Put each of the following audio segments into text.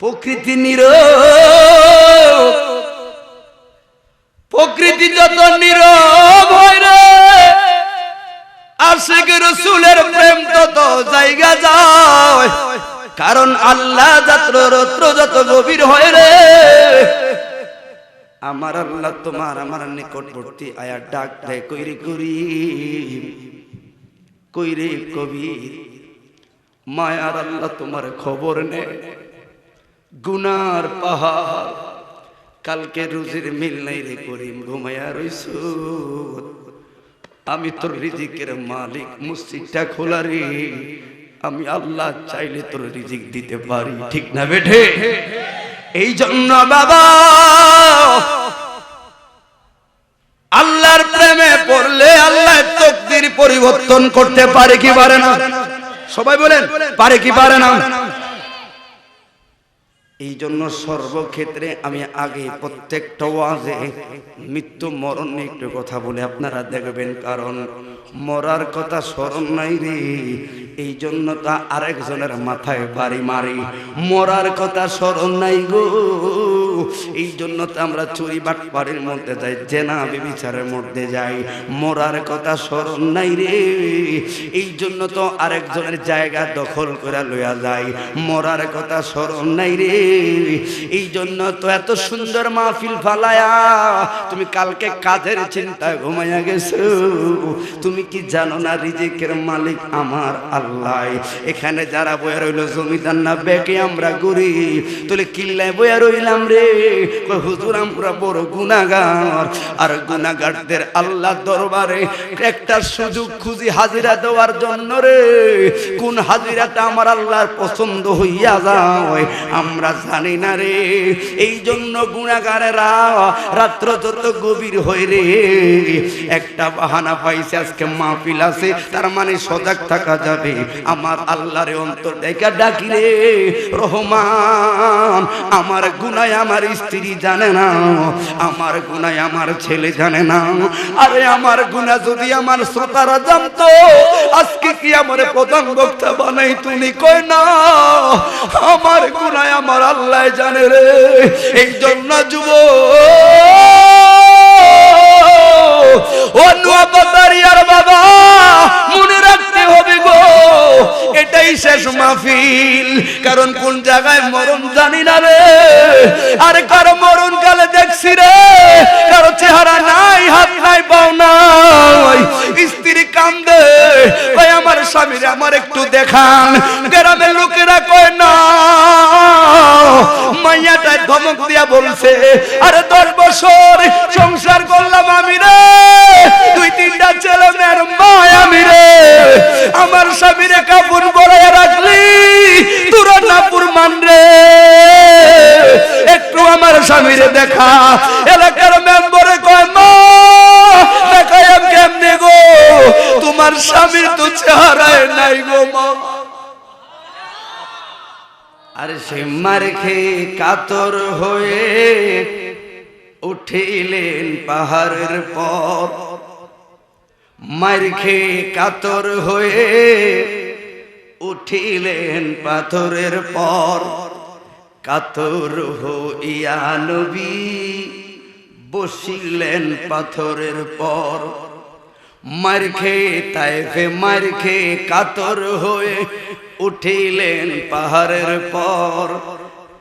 প্রকৃতি নীরব, প্রকৃতি যত নীরব হয় রে, আশিক রাসূলের প্রেম তত জায়গা যায়। কারণ আল্লাহ যত্র যত গভীর হয় রে, আমার আল্লাহ তোমার আমার নিকটবর্তী আয়া ডাক দেয়, কইরে করিম, কইরে কবির। মায়ার আল্লাহ তোমার খবর নে, গুনার পাহাড়, কালকে রুজির মিল নাই রে করিম, ঘুমায়া রইছো। আমি তোর রিজিকের মালিক, মসজিদটা খোলা রে, আমি আল্লাহ চাইলে তোর রিজিক দিতে পারি, ঠিক না বেঠে? এই জন্য বাবা আল্লাহর প্রেমে পড়লে আল্লাহ তকদির পরিবর্তন করতে পারে কি পারে না? সবাই বলেন পারে কি পারে না? এই জন্য সর্বক্ষেত্রে আমি আগে প্রত্যেকটা ওয়াজে মৃত্যু মরণ নিয়ে একটু কথা বলে আপনারা দেখবেন, কারণ মরার কথা স্মরণ নাই রে, এই জন্য তা আরেকজনের মাথায় বাড়ি মারি। মরার কথা স্মরণ নাই গো, এই জন্য তো আমরা চুরি বাটপাড়ির মধ্যে যাই, জেনা ব্যভিচারের মধ্যে যাই। মরার কথা স্মরণ নাই রে, এই জন্য তো আরেকজনের জায়গা দখল করে লইয়া যায়। মরার কথা স্মরণ নাই রে, এই জন্য তো এত সুন্দর মাহফিল ফালায়া তুমি কালকে কাজের চিন্তায় ঘুমাইয়া গেছো। তুমি কি জানো না রিজিকের মালিক আমার আল্লাহ? এখানে যারা বইয়া রইল জমিদার না বেকে আমরা গরিব, তাহলে কিল্লায় বইয়া রইলাম রে। হুজুর আমরা বড় গুনাহগার, আর গুনাহগারদের আল্লাহ দরবারে একটা সুযোগ খুঁজি হাজিরা দেওয়ার জন্য রে। কোন হাজিরাটা আমার আল্লাহর পছন্দ হইয়া যায় আমরা জানি না রে। এই জন্য গুনাহগারেরা রাত্র যত গভীর হয় রে, একটা বাহানা পাইছে আজকে মাহফিল আছে, তার মানে সজাগ থাকা যাবে। আমার আল্লাহর অন্তর দেখা ডাকি রে, রহমান আমার গুনাহ আমার স্ত্রী জানে না, আমার গুনাহ আমার ছেলে জানে না। আরে আমার গুনাহ যদি আমার শ্রোতারা জানতো, আজকে কি আমার প্রধান বক্তা বানাই তুমি কই না? আমার গুনাহ আমার আল্লাহ জানে রে। এই জন্য ও নুয়াবাতারিয়ার বাবা মনে রাখতে হবে গো, এটাই শেষ মাহফিল। কারণ কোন জায়গায় মরণ জানি না রে। আরে কারো মরণ কালে দেখছি রে, কারো চেহারা নাই, হাত নাই, পাও নাই, স্ত্রী কান্দে, ভাই আমার স্বামীর আমার একটু দেখান। গ্রামের লোকেরা কয় না, মাইয়াটা ধমক দিয়া বলছে, আরে 10 বছর সংসার করলাম আমি রে, 2-3টা ছেলে মেয়ের মা আমি রে, আমার স্বামীরে কাপড় পরাইয়া রাখলি তোরা না পুরমান রে, একটু আমার স্বামীরে দেখা। এলাকার মেম্বারে কয় মা দেখাই কেমনে গো, তোমার স্বামীর তো চেহারায় নাই গো মা। আরে সে মার খেয়ে কাতর হয়ে উঠিলেন পাহাড়ের পর, মার খেয়ে কাতর হয়ে উঠিলেন পাথরের পর। কাতর হইয়া নবী বসিলেন পাথরের পর। মার খেয়ে তায়েফে মার খেয়ে কাতর হয়ে উঠিলেন পাহাড়ের পর।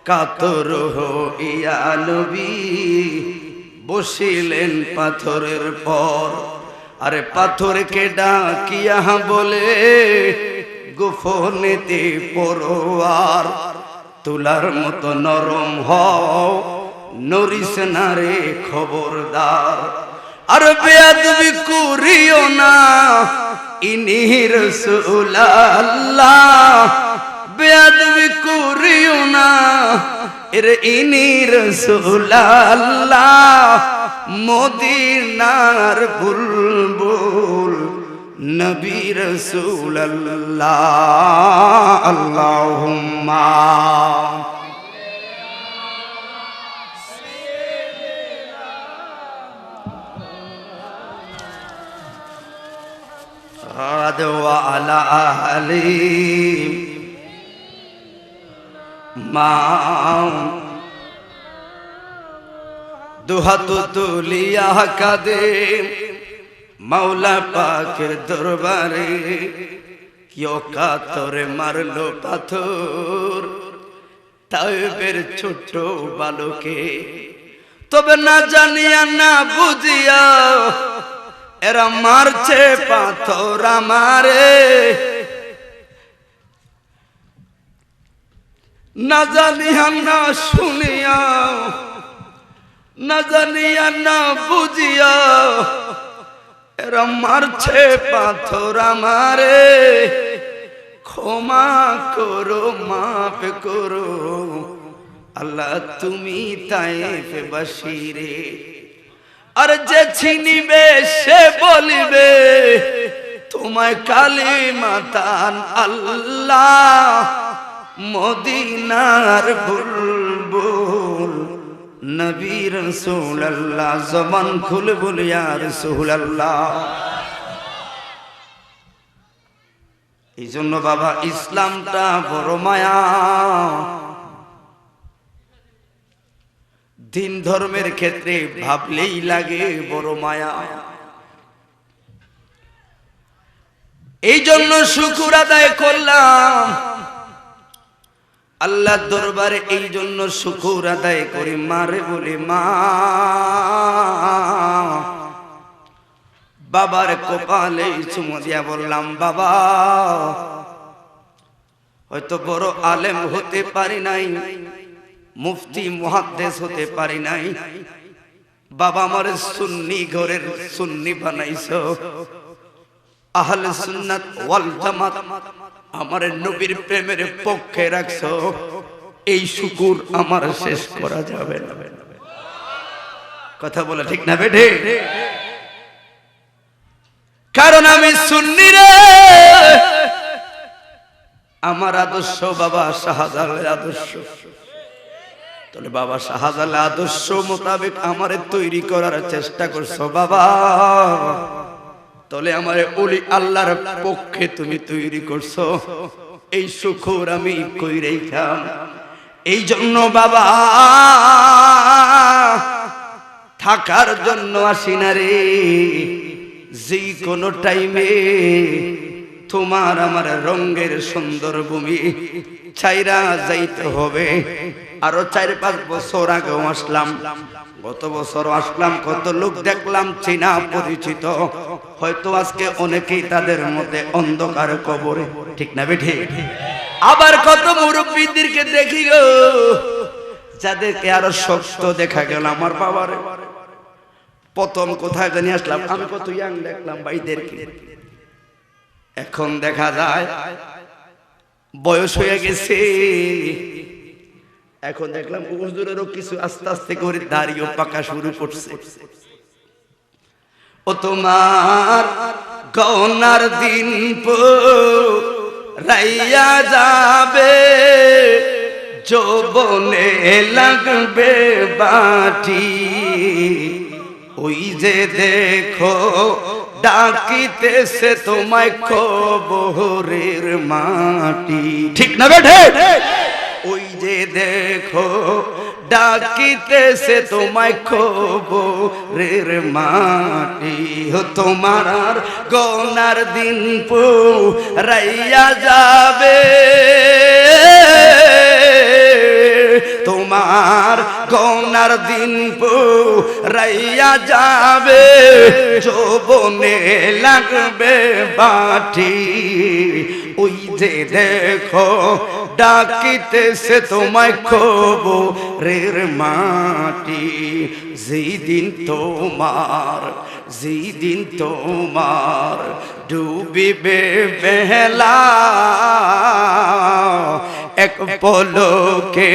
কাতর হইয়া নবী বসিলেন পাথরের পর। আরে পাথরকে ডাকিয়া বলে গোপনেতে পরোয়ার, তুলার মতো নরম হও নরিস না রে খবরদার। আর বেয়াদবি করিও না ইনি রাসূল আল্লাহ, বেয়াদবি করিও না এরে ইনি রাসূল আল্লাহ। মদিনার বুলবুল নবী রাসূলুল্লাহ। আল্লাহুম্মা ওয়া আলা আলি মা দুহাত তুলিয়া কাঁদে মাওলা পাকের দরবারে, কেউ কাতরে মারলো পাথর তায়েবের ছোট্ট বালকে। তবে না জানিয়া না বুঝিয়া এরা মারছে পাথর আমারে, না জানিয়া না শুনিয়া না জানিয়া না বুঝিয়া এরা মারছে পাথর আমারে। ক্ষমা করো মাফ করো আল্লাহ তুমি তায়েফবাসী রে। আর যে চিনিবে সে বলিবে তোমায় কালিমাতান আল্লাহ, মদিনার বুলবুল নবী রাসূলুল্লাহ, জবান খুলে বলি ইয়া রাসূলুল্লাহ। এই জন্য বাবা ইসলামটা বড় মায়া, দিন ধর্মের ক্ষেত্রে ভাবলেই লাগে বড় মায়া। এই জন্য শুকর আদায় করলাম আল্লাহর দরবারে, এই জন্য শুকর আদায় করি মারে বলে মা। বাবার কপালে চুমু দিয়া বললাম বাবা, হয়তো বড় আলেম হতে পারি নাই, মুফতি মুহাদ্দিস হতে পারি নাই, বাবা আমার সুন্নি ঘরের সুন্নি বানাইছো, আহলে সুন্নাত ওয়াল জামাত আমার নবীর প্রেমের পক্ষে রাখছো, এই শুকর আমার শেষ করা যাবে না। কথা বলে ঠিক না বেঠে? কারণ আমি সুন্নি রে, আমার আদর্শ বাবা শাহজালালের আদর্শ। তাহলে বাবা শাহজালালের আদর্শ মোতাবেক আমারে তৈরি করার চেষ্টা করছো বাবা, তাহলে আমারে ওলি আল্লাহর পক্ষে তুমি তৈরি করছো, এই শুকর আমি কইরাই খাম। এই জন্য বাবা থাকার জন্য আসি না রে, যে কোনো টাইমে তোমার আমার রঙের সুন্দর ভূমি ছাইরা যাইতে হবে। আরো 4-5 বছর আগেও আসলাম, গত বছর আসলাম, কত লোক দেখলাম চেনা পরিচিত, হয়তো আজকে অনেকেই তাদের মধ্যে অন্ধকার কবরে, ঠিক না বেঠে? আবার কত মুরব্বীদেরকে দেখি গো যাদেরকে আরো শক্ত দেখা গেল। আমার বাবারে প্রথম কোথায় জানি আসলাম, আমি কত ইয়াং দেখলাম ভাইদেরকে, এখন দেখা যায় বয়স হয়ে গেছে। এখন দেখলাম হুজুরেরও কিছু আস্তে আস্তে করে দাড়িও পাকা শুরু করছে। ও তোমার গওনার দিন রাইয়া যাবে, যৌবনে লাগবে বাটি, ওই যে দেখো ডাকিতেছে তোমায় কবরের মাটি, ঠিক না বেঠে? ওই যে দেখো ডাকিতেছে তোমায় কবরের মাটি, তোমার আর গওনার দিন রাইয়া যাবে, তোমার গওনার দিন রাইয়া যাবে, যৌবনে লাগবে বাটি, ওই যে দেখো ডাকিতেছে তোমায় কবরের মাটি। যেদিন তোমার ডুবিবে বেলা, এক পলকে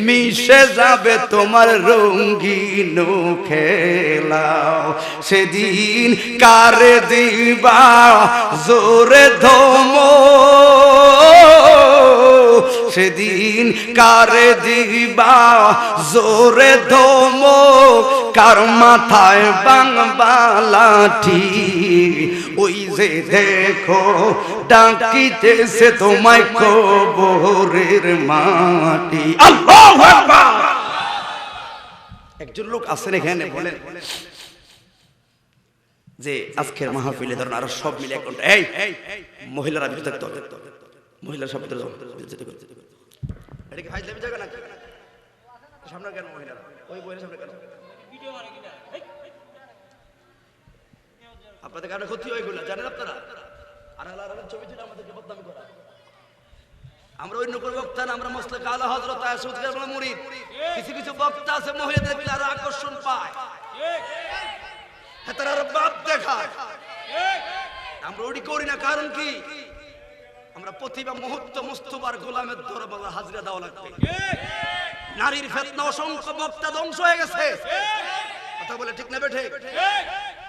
মিশে যাবে তোমার রঙিন খেলা, সেদিন কারে দিবা জোরে ধম, সেদিন কারে দিবা জোরে ধমক, কার মাথায় বাংবা লাঠি, ওই যে দেখো ডাকিতেছে তোমায় কবরের মাটি। আল্লাহু আকবার। একজন লোক আছেন এখানে বলেন যে আজকের মাহফিলে ধরুন আরো সব মিলে এক ঘন্টা, এই মহিলারা ভিতরে থাকতে হবে, মহিলারা সব ভিতরে এটা কি ফাইজলামি জায়গা না? সামনে কেন মহিলারা? ওই বইয়ের সামনে কেন? আপনাদের কারণে ক্ষতি হয়ে গেল, জানেন আপনারা? আর আল্লাহর ছবি তুলে আমাদেরকে বদনামি করা। আমরা অন্য কোন বক্তা না, আমরা মসলক আলা হযরত আয়েশা রাদিয়াল্লাহু আনহা মুরিদ। কিছু কিছু বক্তা আছে মহিলাদের দিকে আরো আকর্ষণ পায়, তারা আরো বাপ দেখায়। আমরা ওটি করি না, কারণ কি? আমরা প্রতিভা মুহূর্ত মুস্তফার গোলামের দরবারে হাজিরা দেওয়া লাগবে। নারীর ফিতনা, অসংখ্য বক্তা ধ্বংস হয়ে গেছে। কথা বলে ঠিক না বেঠিক?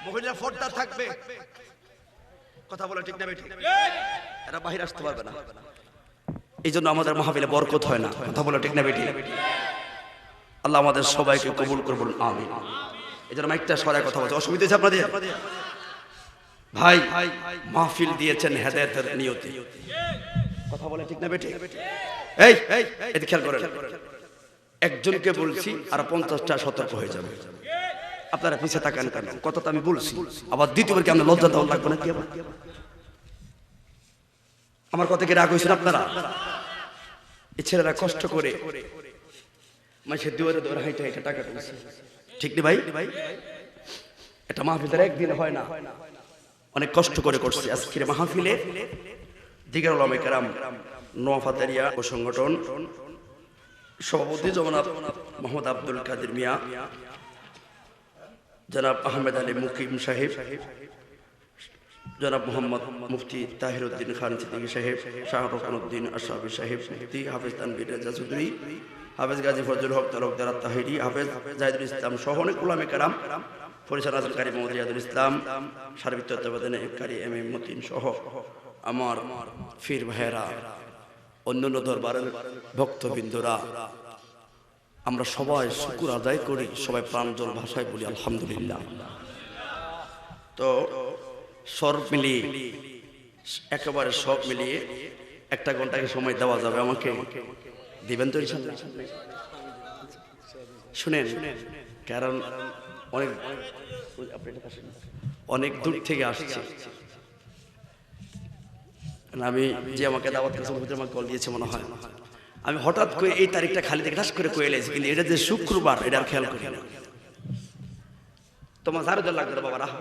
মহিলা পর্দা থাকবে, কথা বলে ঠিক না বেঠিক? এরা বাহির আসতে পারবে না, এই জন্য আমাদের মাহফিলে বরকত হয় না। কথা বলে ঠিক না বেঠিক? আল্লাহ আমাদের সবাইকে কবুল করুন, আমিন। এই জন্য মাইকটা সরায় কথা বলছে, অসুবিধা হচ্ছে আপনাদের? ভাই মাহফিল দিয়েছেন হেদায়েতের নিয়তে, কথা বলে ঠিক না বেঠিক? এই এদিকে খেয়াল করেন, একজনকে বলছি আর 50টা সতর্ক হয়ে যাবে। আপনারা পিছে তাকান কেন? কথা তো আমি বলছি, আবার দ্বিতীয়বার কি আমরা লজ্জা দেওয়া লাগবে না? কি আমার কথা কি রাগ হয়েছেন আপনারা? এই ছেলেরা কষ্ট করে মাসের দুয়ারে দুয়ারে হাইটে হাইটে টাকা তুলছে, ঠিক নেই ভাই? এটা মাহফিলের একদিনে হয় না, অনেক কষ্ট করে করছে। আজকের মাহফিলে দিগার উলামায়ে কেরাম নোয়াফাতেরিয়া ও সংগঠন সভাপতি জনাব মোহাম্মদ আব্দুল কাদের মিয়া, জনাব আহমেদ আলী মুকিম সাহেব, জনাব মোহাম্মদ মুফতি তাহিরউদ্দিন খান সিদ্দিকী সাহেব, শাহরুখানুদ্দিন আশরাফি সাহেব, মুফতি হাফেজ তানভীর রেজা চৌধুরী, হাফেজ গাজী ফজলুল হক তালুকদার আত-তাহিরি, হাফেজ জাহিদুল ইসলাম সহ অনেক উলামায়ে কেরাম, পরিচালনাকারী মোহাম্মদ রিয়াদুল ইসলাম, সার্বিক তত্ত্বাবধানকারী এম এ মতিন সহ আমার ফির ভাইয়েরা, অন্যান্য দরবারের ভক্তবৃন্দরা, আমরা সবাই শুকর আদায় করি, সবাই প্রাঞ্জল ভাষায় বলি আলহামদুলিল্লাহ। তো সব মিলিয়ে একেবারে সব মিলিয়ে একটা ঘন্টাকে সময় দেওয়া যাবে আমাকে? দিবেন তো ইনশাআল্লাহ? শুনেন, কারণ অনেক দূর থেকে আসছে। আমি যে আমাকে দাওয়াত করেছে আমাকে কল দিয়েছে মনে হয়, আমি হঠাৎ করে এই তারিখটা খালি দেখে ঠাস করে কয়ে এলেছি, কিন্তু এটা যে শুক্রবার এটা আর খেয়াল করি না। তোমার জারুদার লাগবে বাবা রাহ,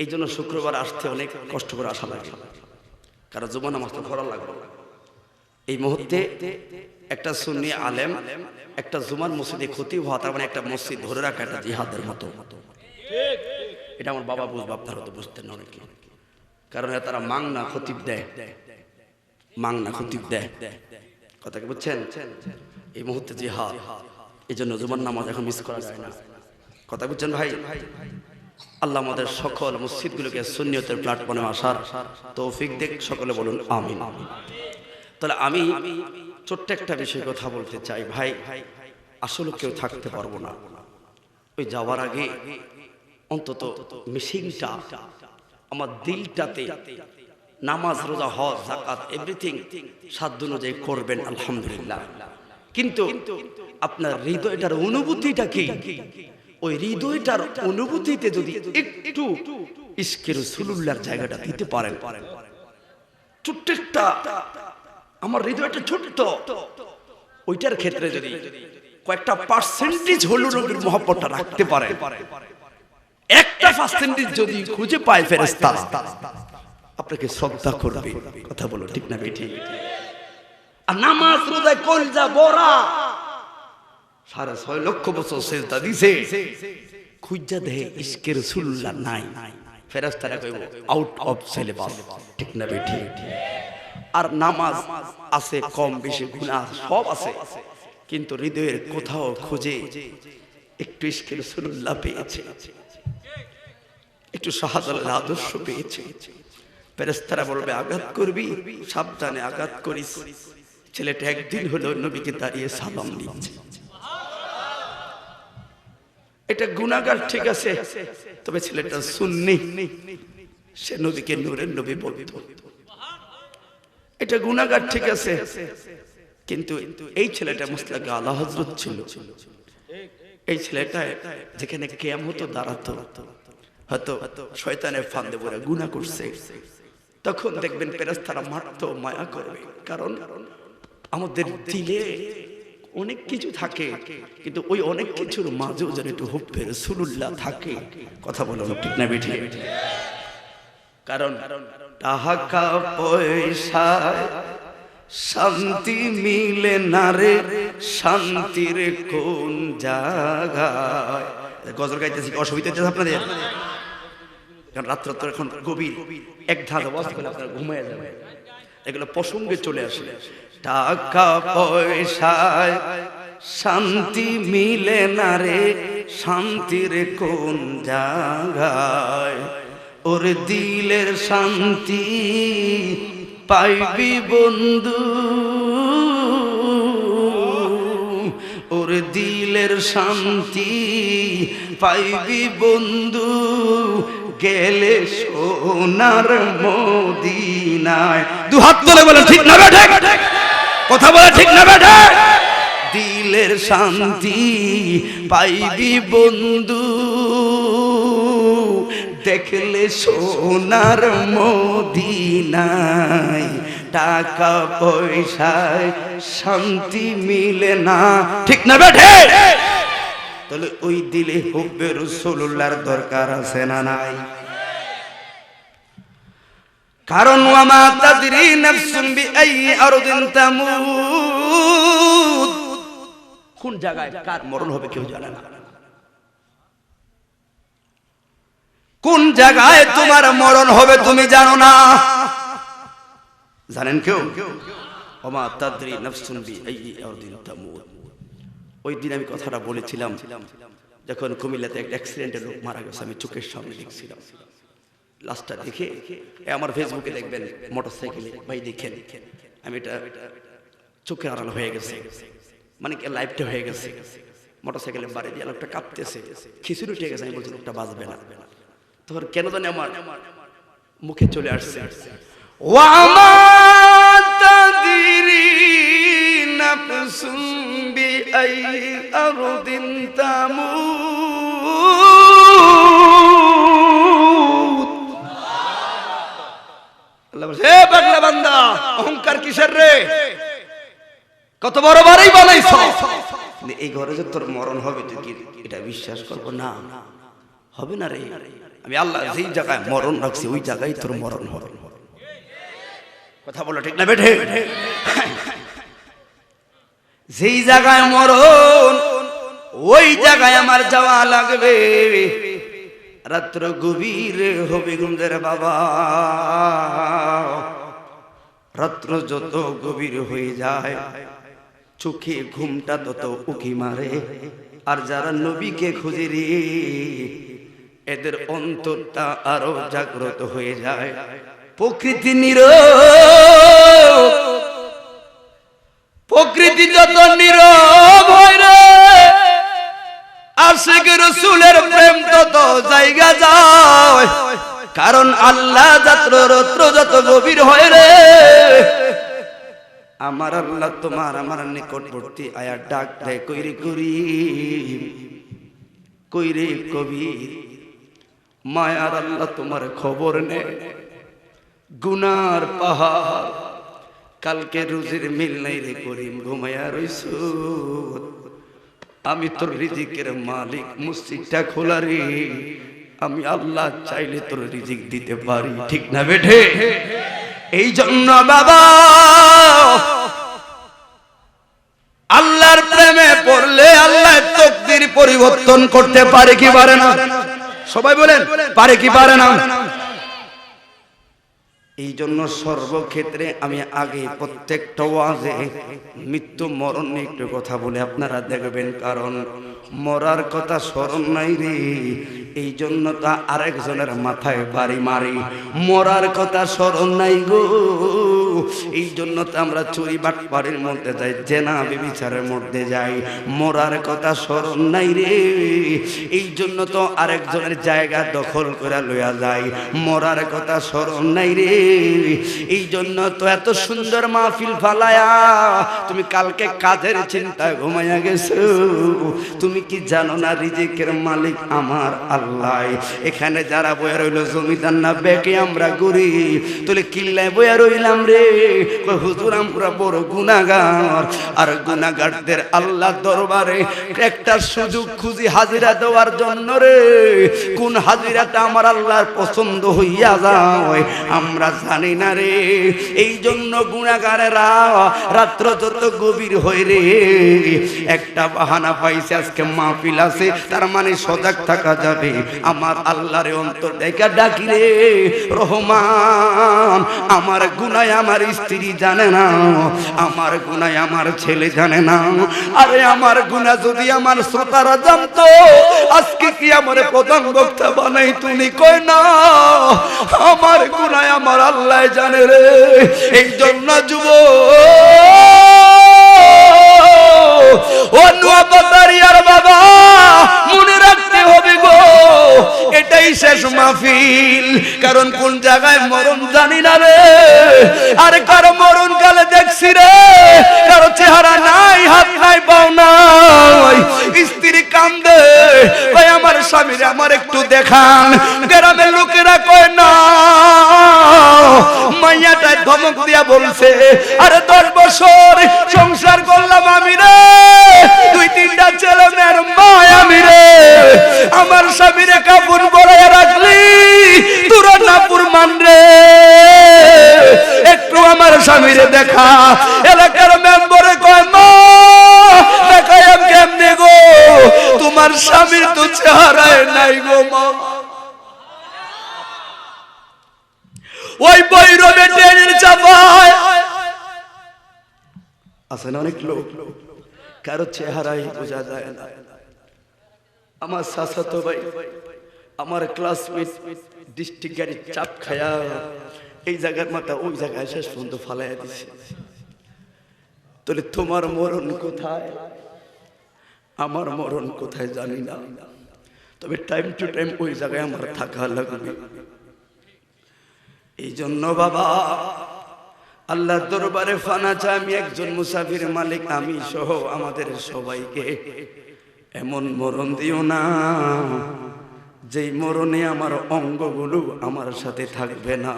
এই জন্য শুক্রবার আসতে অনেক কষ্ট করে আসা লাগে, কারণ জুমা নামাজ তো পড়া লাগবে। এই মুহূর্তে একটা সুন্নি আলেম একটা জুমার মসজিদে খতিব হওয়া, তার মানে একটা মসজিদ ধরে রাখা একটা জিহাদের মতো। এটা আমার বাবা বুঝবে, আপনারা তো বুঝতেন না অনেকে, কারণ তারা মাংনা খতিব দেয়, মাংনা খতিব দেয়, কথা কি বুঝছেন? এই মুহূর্তে জিহাদ, এই জন্য জুমার নামাজ এখন মিস করা যায় না, কথা বুঝছেন ভাই? আল্লাহ আমাদের সকল মসজিদগুলোকে সুন্নিয়তের প্ল্যাটফর্মে আসার তৌফিক দেখ, সকলে বলুন আমিন। তাহলে আমি ছোট্ট একটা বিষয় কথা বলতে চাই ভাই, আসলে কেউ থাকতে পারবো না, ওই যাওয়ার আগে অন্তত মিশিংটা আমার দিলটাতে, নামাজ রোজা হজ যাকাত এভরিথিং সাধ্য অনুযায়ী করবেন আলহামদুলিল্লাহ, কিন্তু আপনার হৃদয়টার অনুভূতিটা কি? ওই হৃদয়টার অনুভূতিতে যদি একটু ইশকে রাসূলুল্লাহর জায়গাটা দিতে পারেন, ছোট্ট একটা, আমার হৃদয়টা ছোট্ট, ওইটার ক্ষেত্রে যদি কয়েকটা পার্সেন্টেজ হলো নবীর মহব্বতটা রাখতে পারে, একটা পার্সেন্টেজ যদি খুঁজে পায় ফেরেশতারা আপনাকে শ্রদ্ধা করবে, কথা বলো ঠিক না বেঠিক? আর নামাজ রোজায় কলজা বড়া 6.5 লক্ষ বছর সিজদা দিছে, খুঁজা দেহে ইশকে রাসূলুল্লাহ নাই, ফেরেশতারা কইব আউট অফ সিলেবাস, ঠিক না বেঠিক? আর নামাজ আছে কম বেশি, গুনাহ সব আছে, কিন্তু হৃদয়ের কোথাও খুঁজে একটু ইশকে রাসূলুল্লাহ পেয়েছে, একটু শাহজালালের আদর্শ পেয়েছে, ফেরেশতারা বলবে আঘাত করবি, সাবধানে আঘাত করিস। ছেলেটা একদিন হলো নবীকে দাঁড়িয়ে সালাম দিচ্ছে। এটা গুনাহগার ঠিক আছে, তবে ছেলেটা সুন্নি, সে নবীকে নূরের নবী বলত। এটা গুনাহগার ঠিক আছে, কিন্তু এই ছেলেটা মুসলাকে আলা হযরত ছিল। এই ছেলেটা যেখানে কিয়ামত দাঁড়াতো, হয়তো শয়তানের ফাঁদে পড়ে গুনাহ করছে, তখন দেখবেন ফেরেশতারা মারতো, মায়া করবে। কারণ আমাদের দিলে অনেক কিছু থাকে, কিন্তু ওই অনেক কিছুর মাঝেও যেন একটু হুব্বে রাসূলুল্লাহ থাকে। কথা বলুন ঠিক না বেঠিক? কারণ টাকা পয়সা শান্তি মিলে না রে, শান্তির কোন জায়গায়। গজল গাইতেছি, অসুবিধা হচ্ছে আপনাদের? কারণ রাত্র তো এখন গভীর, এক ধাঁধ আওয়াজ করে আপনারা ঘুমিয়ে যাবেন, এগুলো প্রসঙ্গে চলে আসে। টাকা পয়সায় শান্তি মিলে না রে, শান্তির কোন জায়গায়। ওর দিলের শান্তি পাইবি বন্ধু, ওর দিলের শান্তি পাইবি বন্ধু, গেলে সোনার মদিনায়। দুহাত তুলে বলে ঠিক না বেঠে? কথা বলে ঠিক না বেঠে? দিলের শান্তি পাইবি বন্ধু, দেখলে সোনার মদিনায়। টাকা পয়সায় শান্তি মিলে না, ঠিক না বেঠে? তাহলে ওই দিলে হুব্বে রাসূলুল্লাহর দরকার আছে না নাই? কারণ ওয়ামা তাদরি নাফসুন বিআই আরদিন তামুত, কোন জায়গায় কার মরণ হবে কেউ জানে না। কোন জায়গায় তোমার মরণ হবে তুমি জানো না। জানেন কেউ? ওয়ামা তাদরি নাফসুন বিআই আরদিন তামুত। ওই দিন আমি কথাটা বলেছিলাম যখন কুমিল্লাতে একটা অ্যাক্সিডেন্টে লোক মারা গেছে, আমি চোখের সামনে দেখছিলাম। লাস্টটা দেখে আমার ফেসবুকে দেখবেন মোটরসাইকেলে, ভাই দেখেন, আমি এটা চোখের আড়াল হয়ে গেছে, মানে কি লাইফটা হয়ে গেছে। মোটরসাইকেলে বাড়ি দিয়ে লোকটা কাঁপতেছে, খিচুড়ি উঠে গেছে। আমি বলছি লোকটা বাঁচবে না। তখন কেন জানি আমার মুখে চলে আসছে, ওয়ামা তাদরি নাফসুন বিআই আরদিন তামুত। আল্লাহ বলে, হে পাগলা বান্দা, অহংকার কিসের রে? কত বড় বাড়ি বানাইছ, এই ঘরে যে তোর মরণ হবে তুই কি এটা বিশ্বাস করবো না? হবে না রে। আমি আল্লাহ যেই জায়গায় মরণ রাখছি ওই জায়গায় তোর মরণ হবে। কথা বলো ঠিক না বেঠে? যেই জায়গায় মরণ ওই জায়গায় আমার যাওয়া লাগবে। রাত্র গভীর হবে গুমদের বাবা, রাত্র যত গভীর হয়ে যায় চোখে ঘুমটা তত উকি মারে। আর যারা নবীকে খুঁজে রে এদের অন্তরটা আরো জাগ্রত হয়ে যায়। প্রকৃতি নীরব, প্রকৃতি যত নীরব হয় রে, আশিক রাসূলের প্রেম তত জায়গা যায়। কারণ আল্লাহ রাত্র যত গভীর হয় রে, আমার আল্লাহ তোমার আমার নিকটবর্তী আয়া ডাক দেয়, কইরে করিম, কইরে কবির। মায়ার আল্লাহ তোমার খবর নে, গুনার পাহাড়, কালকে রুজির মিল নাই রে করিম, ঘুমায়া রইছো। আমি তোর রিজিকের মালিক, মসজিদটা খোলা রে, আমি আল্লাহ চাইলে তোর রিজিক দিতে পারি, ঠিক না বেঠে? এই জন্য বাবা আল্লাহর প্রেমে পড়লে আল্লাহ তকদির পরিবর্তন করতে পারে কি পারে না? সবাই বলেন পারে কি পারে না? এই জন্য সর্বক্ষেত্রে আমি আগে প্রত্যেকটা ওয়াজে মৃত্যু মরণ নিয়ে একটু কথা বলে আপনারা দেখবেন, কারণ মরার কথা স্মরণ নাই রে, এই জন্য তা আরেকজনের মাথায় বাড়ি মারি। মরার কথা স্মরণ নাই গো, এই জন্য তো আমরা চুরি বাটপাড়ির মধ্যে যাই, জেনা ব্যভিচারের মধ্যে যাই। মরার কথা স্মরণ নাই রে, এই জন্য তো আরেকজনের জায়গা দখল করে লইয়া যায়। মরার কথা স্মরণ নাই রে, এই জন্য তো এত সুন্দর মাহফিল ফালায়া তুমি কালকে কাজের চিন্তায় ঘুমাইয়া গেছো। তুমি কি জানো না রিজিকের মালিক আমার আল্লাহ? এখানে যারা বইয়া রইল জমিদার না বেকে আমরা গরিব, তোলে কিল্লায় বইয়া রইলাম রে। হুজুর আমরা বড় গুনাহগার, আর গুনাহগারদের আল্লাহ দরবারে একটা সুযোগ খুঁজি হাজিরা দেওয়ার জন্য রে। কোন হাজিরাটা আমার আল্লাহর পছন্দ হইয়া যায় আমরা জানি না রে। এই জন্য গুনাহগারেরা রাত্র যত গভীর হই রে, একটা বাহানা পাইছে আজকে মাহফিল আছে, তার মানে সজাগ থাকা যাবে। আমার আল্লাহরে অন্তর দেখা ডাকি রে, রহমান আমার গুনাহ আমার স্ত্রী জানে না, আমার গুনাহ আমার ছেলে জানে না। আরে আমার গুনাহ যদি আমার শ্রোতারা জানতো, আজকে কি আমার প্রধান বক্তা বানাই তুমি কই না? আমার গুনাহ আমার আল্লাহ জানে রে। এই জন্য ও নোয়াপাতারিয়ার বাবা মনে রাখতে হবে গো, এটাই শেষ মাহফিল। কারণ কোন জায়গায় মরণ জানি না রে। আরে কারো মরণ কালে দেখছি রে, কারো চেহারা নাই, হাত নাই, পাও নাই, স্ত্রী কান্দে, ভাই আমার স্বামীর আমার একটু দেখান। গ্রামের লোকেরা কয় না, মাইয়াটায় ধমক দিয়া বলছে, আরে 10 বছর সংসার করলাম আমি রে, 2-3টা ছেলে মেয়ের মা আমি রে, আমার স্বামীর কাপড় বড়াইয়া রাখলি তোরা না পুরমান রে, একটু আমার স্বামীর দেখা। এলাকার মেম্বরে কয় মা দেখাই কেমনে গো, তোমার স্বামীর তো চেহারায় নাই গো মা। ওই বৈরবে ট্রেনের চাপায় আছে না অনেক লোক, কারো চেহারাই বোঝা যায় না। আমার চাচাতো ভাই, আমার ক্লাসমেট ডিস্ট্রিক্ট গাড়ির চাপ খায়া এই জায়গার মাথা ওই জায়গায় শেষ পর্যন্ত ফালাইয়া দিছে। তাহলে তোমার মরণ কোথায়, আমার মরণ কোথায় জানি না, তবে টাইম টু টাইম ওই জায়গায় আমার থাকা লাগবে। এই জন্য বাবা আল্লাহর দরবারে ফানা চাই, আমি একজন মুসাফির মালিক, আমি সহ আমাদের সবাইকে এমন মরণ দিও না যেই মরণে আমার অঙ্গগুলো আমার সাথে থাকবে না।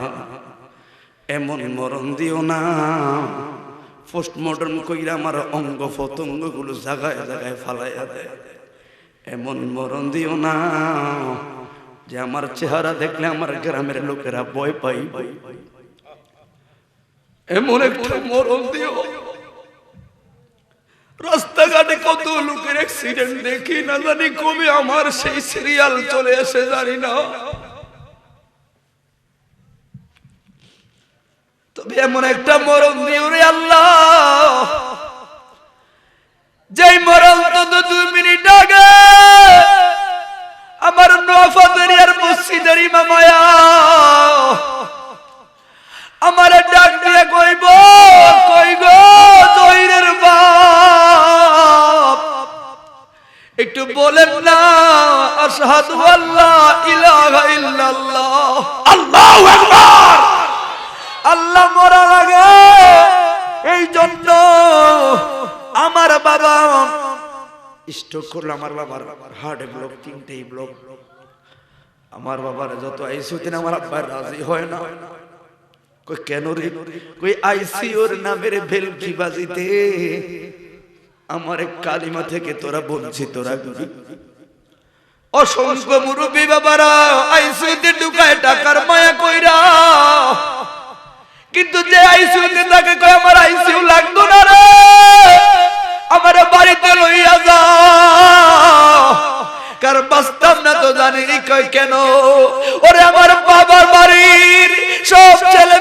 এমন মরণ দিও না পোস্টমর্টম কইরা আমার অঙ্গ প্রত্যঙ্গগুলো জায়গায় জায়গায় ফালাইয়া দেয়। এমন মরণ দিও না যে আমার চেহারা দেখলে আমার গ্রামের লোকেরা ভয় পাই। এমন একটা মরণ দিও, রাস্তাঘাটে কত লোকের অ্যাক্সিডেন্ট দেখি না জানি কবে আমার সেই সিরিয়াল চলে আসে জানি না, তবে এমন একটা মরণ দিও রে আল্লাহ, যেই মরণ তো 2 মিনিট আগে আমার নোয়াপাতারিয়ার মসজিদের ইমামায়া আমার ডাক দিয়ে কইব, কই গো জহিরের বাপ, একটু বলেন না আশহাদু আল্লা ইলাহা ইল্লাল্লাহ, আল্লাহু আকবার। আল্লাহ মরা লাগে। এই জন্য আমার বাবা স্ট্রোক করলো, আমার বাবার হার্ট ব্লক, 3টেই ব্লক। আমার বাবার যত আইসিইউতে আমার আব্বার রাজি হয় না। কই কেন রে? কই আইসিইউর নামের ভেলকি বাজিতে আমার কালিমা থেকে তোরা বঞ্চিত রাখবি। অসংখ্য মুরব্বী বাবারা আইসিইউতে ঢুকায় টাকার মায়া কইরা, কিন্তু যে আইসিইউতে থাকে কই আমার আইসিইউ লাগতো না রে, আমার বাড়িতে লইয়া যা। কারণ বাস্তব না তো জানি কই কেন, ওরে আমার বাবার বাড়ির সব ছেলে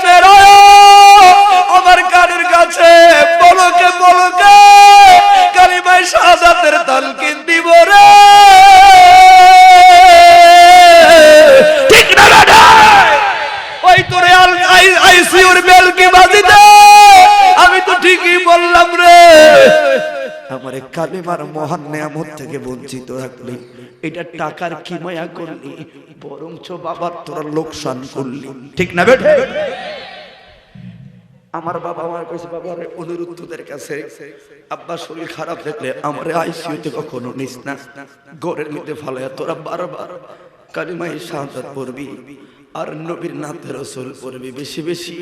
আমারে কালেমার মহান নেয়ামত থেকে বঞ্চিত রাখলি। এটা টাকার কি মায়া করলি, বরঞ্চ বাবার তোরা লোকসান করলি। ঠিক না বেঠে? আমার বাবা আমার কাছে, বাবার অনুরোধ তোদের কাছে, আব্বা শরীর খারাপ দেখলে আমারে আইসিইউতে কখনো নিস না, ঘরের মধ্যে ফালাইয়া তোরা বারবার কালিমায়ে শাহাদাত পড়বি আর নবীর নাতে রাসূল পড়বি, বেশি বেশি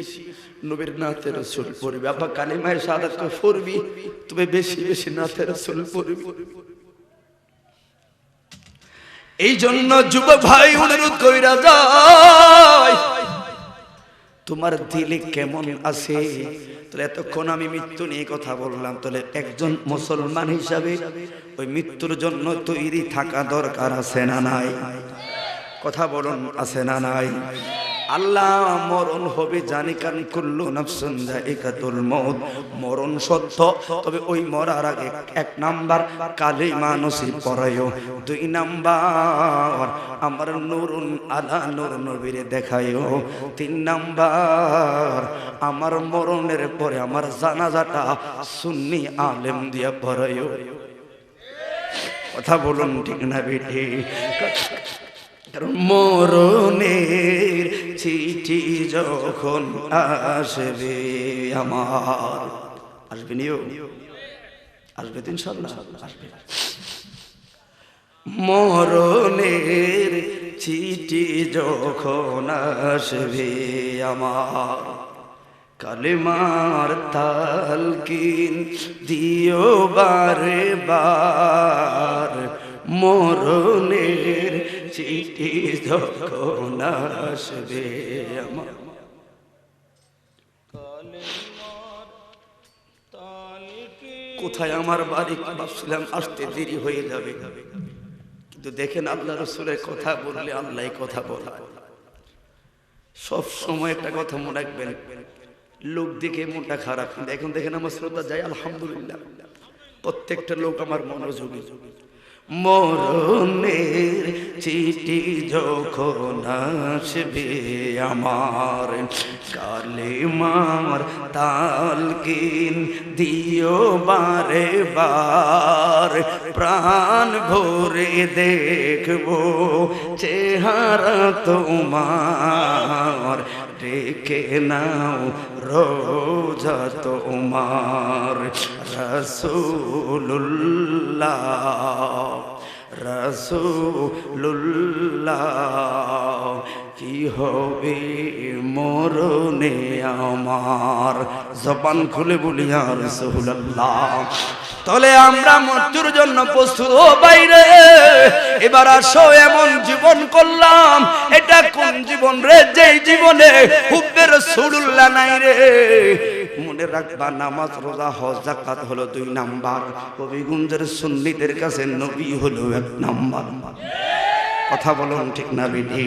নবীর নাতে রাসূল পড়বি। আব্বা কালিমায়ে শাহাদাত পড়বি, তবে বেশি বেশি নাতে রাসূল পড়বি। এই জন্য যুবক ভাই অনুরোধ কইরা যায়, তোমার দিলে কেমন আছে? তাহলে এতক্ষণ আমি মৃত্যু নিয়ে কথা বললাম, তাহলে একজন মুসলমান হিসাবে ওই মৃত্যুর জন্য তৈরি থাকা দরকার আছে না নাই? কথা বলুন, আছে না নাই? আল্লাহ মরণ হবে জানি, কারণ কুল্লু নাফসুন যায়িকাতুল মউত, মরণ সত্য। তবে ওই মরার আগে 1 নাম্বার কালিমা নসিব পড়ায়ো, 2 নাম্বার আমার নূরুন আলা নূর নবীরে দেখায়ো, 3 নাম্বার আমার মরণের পরে আমার জানাজাটা সুন্নি আলেম দিয়া পড়ায়ো। কথা বলুন ঠিক না বেঠি? মরণের চিঠি যখন আসবে আমার, আসবে নিও, আসবে তো ইনশাআল্লাহ আসবে। মরণের চিঠি যখন আসবে আমার, কালেমার তালকিন দিও বারে বার, মরণের চিঠি যখন আসবে আমার। কোথায় আমার বাড়ি, ভাবছিলাম আসতে দেরি হয়ে যাবে, কিন্তু দেখেন আল্লাহ রাসূলের কথা বললে আল্লাহ কথা বলা। সব সময় একটা কথা মনে রাখবেন, লোক দেখে মনটা খারাপ, কিন্তু এখন দেখেন আমার শ্রদ্ধা যায় আলহামদুলিল্লাহ, প্রত্যেকটা লোক আমার মনোযোগী। মরণের চিঠি যখন আসবে আমার, কালেমার তালকিন দিও বারে বার, প্রাণ ভরে দেখবো চেহারা তোমার, রেখে নাও রোজা তোমার। রাসূলুল্লাহ রাসূলুল্লাহ কি হবে মরণে আমার, জবান খুলে বলি ইয়া রাসূলুল্লাহ। তাহলে আমরা মৃত্যুর জন্য প্রস্তুত। ও বাইরে, এবার আসো, এমন জীবন করলাম, এটা কোন জীবন রে, যেই জীবনে হুব্বে রাসূলুল্লাহ নাই রে। মনে রাখবা, নামাজ রোজা হজ যাকাত হলো 2 নাম্বার, কবিগুঞ্জের সুন্নিদের কাছে নবী হলো 1 নাম্বার। কথা বলুন ঠিক না বেঠি?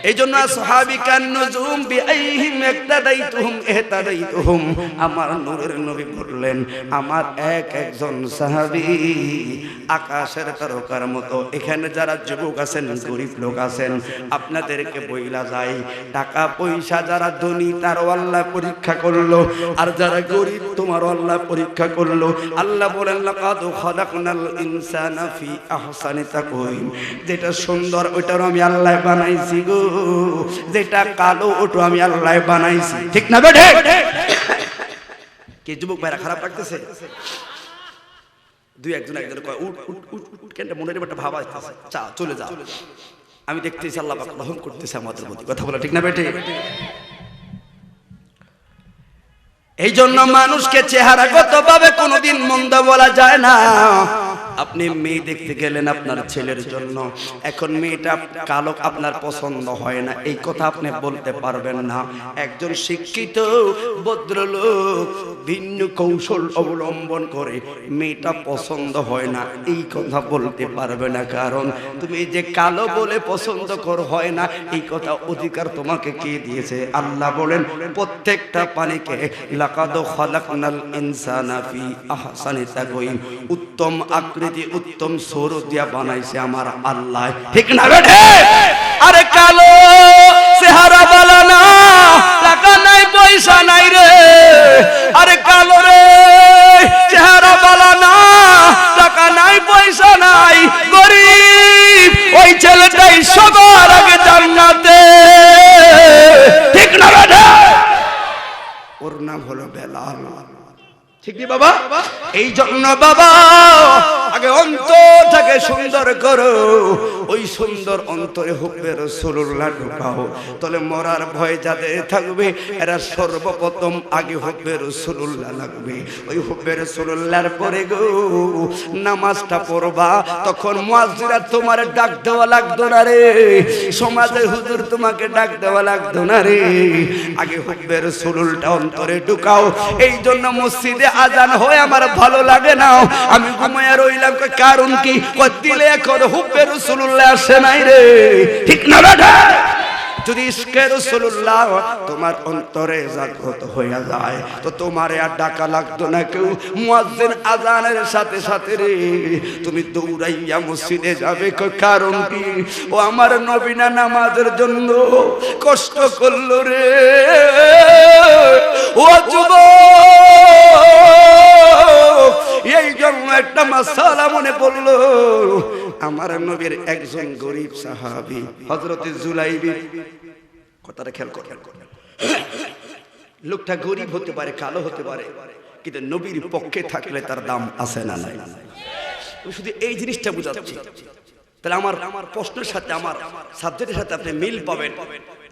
এই জন্য সাহাবী কান নুজুম বিআইহিম ইক্তাদাইতুহুম ইহতাদাইতুহুম, আমার নূরের নবী বললেন, আমার একজন সাহাবী আকাশের তারকার মতো। এখানে যারা যুবক আছেন, গরিব লোক আছেন, আপনাদেরকে বইলা যায়, টাকা পয়সা যারা ধনী তারও আল্লাহ পরীক্ষা করলো, আর যারা গরিব তোমারও আল্লাহ পরীক্ষা করলো। আল্লাহ বলেন, লাকাদ খালাকনাল ইনসানা ফি আহসানি তাকওয়িম, যেটা সুন্দর ওইটারও আমি আল্লাহ বানাইছি গো, যেটা কালো ওটা আমি আল্লাহ বানাইছি। ঠিক না বেঠে? কি যুবক ভাইরা খারাপ লাগতেছে? 2-1 একজন কয় উঠ উঠ উঠ উঠ, কেন মনের একটা ভাব আসতেছে, চা চলে যা। আমি দেখতেছি আল্লাহ পাক রহম করতেছে আমাদের প্রতি। কথা বলা ঠিক না বেঠে? এই জন্য মানুষকে চেহারাগত ভাবে কোনোদিন মন্দ বলা যায় না। আপনি মেয়ে দেখতে গেলেন আপনার ছেলের জন্য, এখন মেয়েটা কালো আপনার পছন্দ হয় না, এই কথা আপনি বলতে পারবেন না। একজন শিক্ষিত ভদ্রলোক ভিন্ন কৌশল অবলম্বন করে মেয়েটা পছন্দ হয় না, এই কথা বলতে পারবে না। কারণ তুমি যে কালো বলে পছন্দ কর হয় না, এই কথা অধিকার তোমাকে কে দিয়েছে? আল্লাহ বলেন, প্রত্যেকটা প্রাণীকে লাকাদ খালাকনাল ইনসানা ফি আহসানি তাকওয়িম, উত্তম আকৃতি উত্তম সুরত দিয়া বানাইছে আমার আল্লাহ। ঠিক না বেঠে? আরে কালো চেহারা বালা না, টাকা নাই পয়সা নাই রে, আরে কালো রে চেহারা বালা না, এই জন্য বাবা আগে অন্তরটাকে সুন্দর করো, ওই সুন্দর অন্তরে হুব্বে রাসূলুল্লাহ ঢুকাও, তাহলে মরার ভয় যাদের থাকবে এরা সর্বপ্রথম আগে হুব্বে রাসূলুল্লাহ লাগবে। ওই হুব্বে রাসূলুল্লাহর পরে গো নামাজটা পড়বা, তখন মুয়াজ্জিরা তোমার ডাক দেওয়া লাগতো না রে, সমাজে হুজুর তোমাকে ডাক দেওয়া লাগতো না রে, আগে হুব্বে রাসূলুল্লাহ অন্তরে ঢুকাও। এই জন্য মসজিদে আজান হয় আমার ভালো লাগে না, আমি ঘুমায়া রইলাম, কারণ কি দিলে এখন হুব্বে রাসূলুল্লাহ আসে নাই রে, ঠিক না বেটা? যদি ইশকে রাসূলুল্লাহ তোমার অন্তরে জাগ্রত হয়ে যায় তো তোমারে আর ডাকা লাগতো না কেউ, মুয়াজ্জিন আজানের সাথে সাথে রে তুমি দৌড়াইয়া মসজিদে যাবে, কারণ কি ও আমার নবী না নামাজের জন্য কষ্ট করলো রে। ও যুবক, এই জন্য একটা মাসালা মনে পড়লো, আমার নবীর একজন গরীব সাহাবী হযরত জুলাইবি, কথাটা খেয়াল করেন, লোকটা গরীব হতে পারে, কালো হতে পারে, কিন্তু নবীর পক্ষে থাকলে তার দাম আছে না নাই? শুধু এই জিনিসটা বুঝাচ্ছি। তাহলে আমার প্রশ্নের সাথে আমার সাবজেক্টের সাথে আপনি মিল পাবেন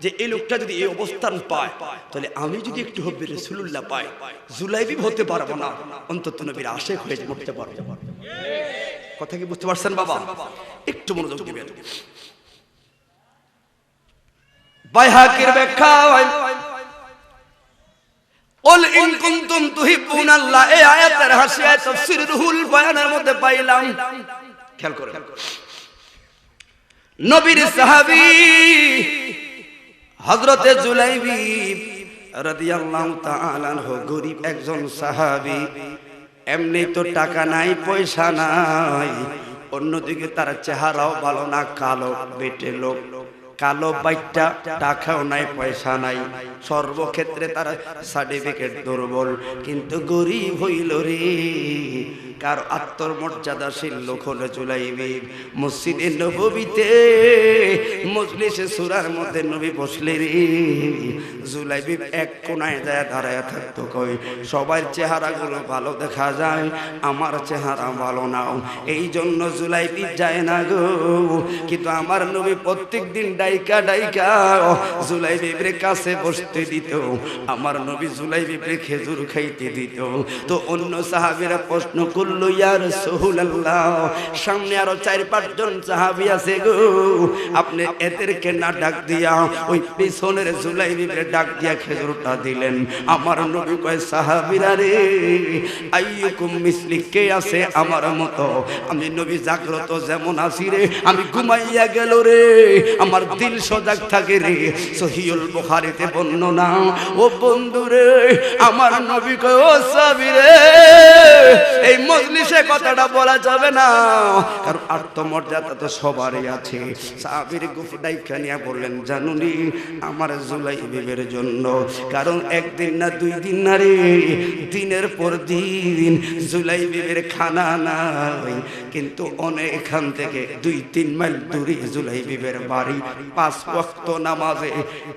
যে এই লোকটা যদি এই অবস্থান পায়, তাহলে আমি যদি একটু হুব্বে রাসূলুল্লাহ পাই, জুলাইবি হতে পারবো না, অন্তত নবীর আশিক হয়ে মরতে পারবো। কথা কি বুঝতে পারছেন বাবা? একটু মনোযোগ দিবেন। বাইহাকির ব্যাখ্যা, কুল ইন কুনতুম তুহিব্বুনাল্লাহ, এই আয়াতের হাসিয়া তাফসীর রুহুল বয়ানের মধ্যে পাইলাম। খেয়াল করুন, নবীর সাহাবী হযরতে জুলাইবি রাদিয়াল্লাহু তাআলা আনহু গরীব একজন সাহাবী, এমনি তো টাকা নাই, পয়সা নাই, অন্যদিকে তার চেহারাও ভালো না, কালো বেটে লোক, কালো বাইটটা, টাকাও নাই, পয়সা নাই, সর্বক্ষেত্রে তার সার্টিফিকেট দুর্বল, কিন্তু গরীব হইল রে। কার আত্মমর্যাদাশীল লোক হলো জুলাইবি। মসজিদে নববীতে মজলিসে সূরার মধ্যে নবী বসলে রে, জুলাইবি এক কোনায় যায় দাঁড়ায় থাকতো, কই সবার চেহারাগুলো ভালো দেখা যায়, আমার চেহারা ভালো না, এই জন্য জুলাইবি যায় না গো। কিন্তু আমার নবী প্রত্যেক দিন ডাইকা ডাইকা জুলাইবির কাছে বসতে দিত, আমার নবী জুলাইবির খেজুর খাইতে দিত। তো অন্য সাহাবীরা প্রশ্ন করলো, ইয়া রাসূলুল্লাহ, সামনে আরো 4-5 জন সাহাবী আছে গো, আপনি এদেরকে না ডাক দিয়া ওই পিছনের জুলাইবির ডাক দিয়া খেজুরটা দিলেন? আমার নবী কয়, সাহাবীরা রে, আইয়ুকুম মিসলি, কে আছে আমার মতো? আমি নবী জাগ্রত যেমন আছি রে, আমি ঘুমাইয়া গেল রে আমার দিল সজাগ থাকে রে। সহিহুল বুখারীতে বর্ণনা। ও বন্ধু রে, আমার নবী কয়, ও সাহাবী রে, এই মজলিসে কথাটা বলা যাবে না, কারণ আত্মমর্যাদা তো সবারই আছে। সাহাবীর গুফডাইকা নিয়ে বললেন, জানুনি আমার জুলাইবির জন্য, কারণ একদিন না 2 দিন না রে, দিনের পর দিন জুলাইবির খানা নাই, কিন্তু অনেকখান থেকে 2-3 মাইল দূরে জুলাইবির বাড়ি। 5 ওয়াক্ত নামাজে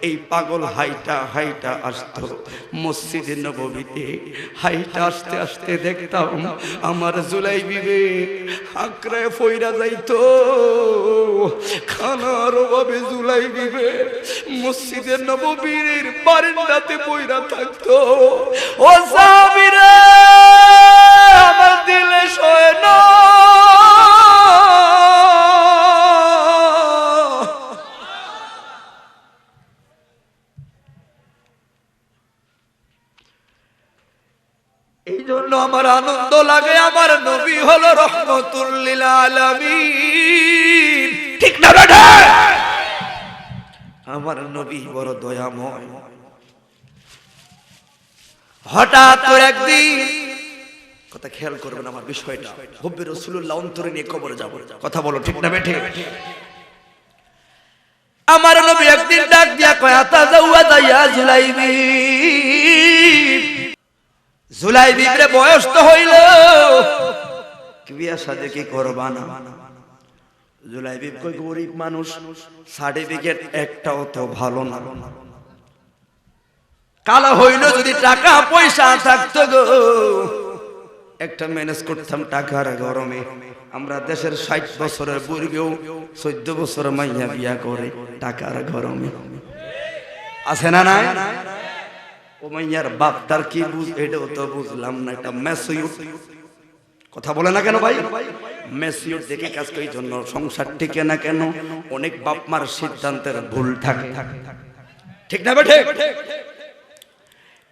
এই পাগল হাইটা হাইটা আসতো মসজিদে নববীতে, হাইটা আসতে আসতে দেখতাম আমার জুলাইবি আকড়ায় ফইরা যাইতো, খানার অভাবে জুলাইবি মসজিদে নববীর বারান্দাতে পইরা থাকতো। ও সাহাবীরা, আমার দিলে সয় না, এই জন্য আমার আনন্দ লাগে, আমার নবী হলো রহমতুল লিল আলামিন, ঠিক না বেটা? আমার নবী বড় দয়াময়। হঠাৎ একদিন, কথা খেয়াল করবেন আমার বিষয়টা, হুব্বে রাসূলুল্লাহ অন্তরে নিয়ে কবরে যাব, কথা বলো ঠিক না বেঠে? আমার নবী একদিন ডাক দিয়া কয়, আতাজাওয়াজা ইয়া জুলাইবি, জুলাইবির বয়স তো হইল, বিয়া শাদী কি করবা না? জুলাইবি কই, গরিব মানুষ, সার্টিফিকেট একটাও তো ভালো না, কালো হইল, যদি টাকা পয়সা থাকতো গো একটা ম্যানেজ করতাম টাকার গরমে। আমরা দেশের 60 বছরের বুড়িও 14 বছর মাইয়া বিয়া করে টাকার গরমে। আছে না নাই? ও মাইয়ার বাপ তার কি বুঝ, এটাও তো বুঝলাম না। এটা মেসিউট কথা বলে না কেন ভাই? মেসিউট দেখে কাজ করি জন্য সংসার টিকে না কেন? অনেক বাপ মার সিদ্ধান্তের ভুল থাকে, ঠিক না বেঠে?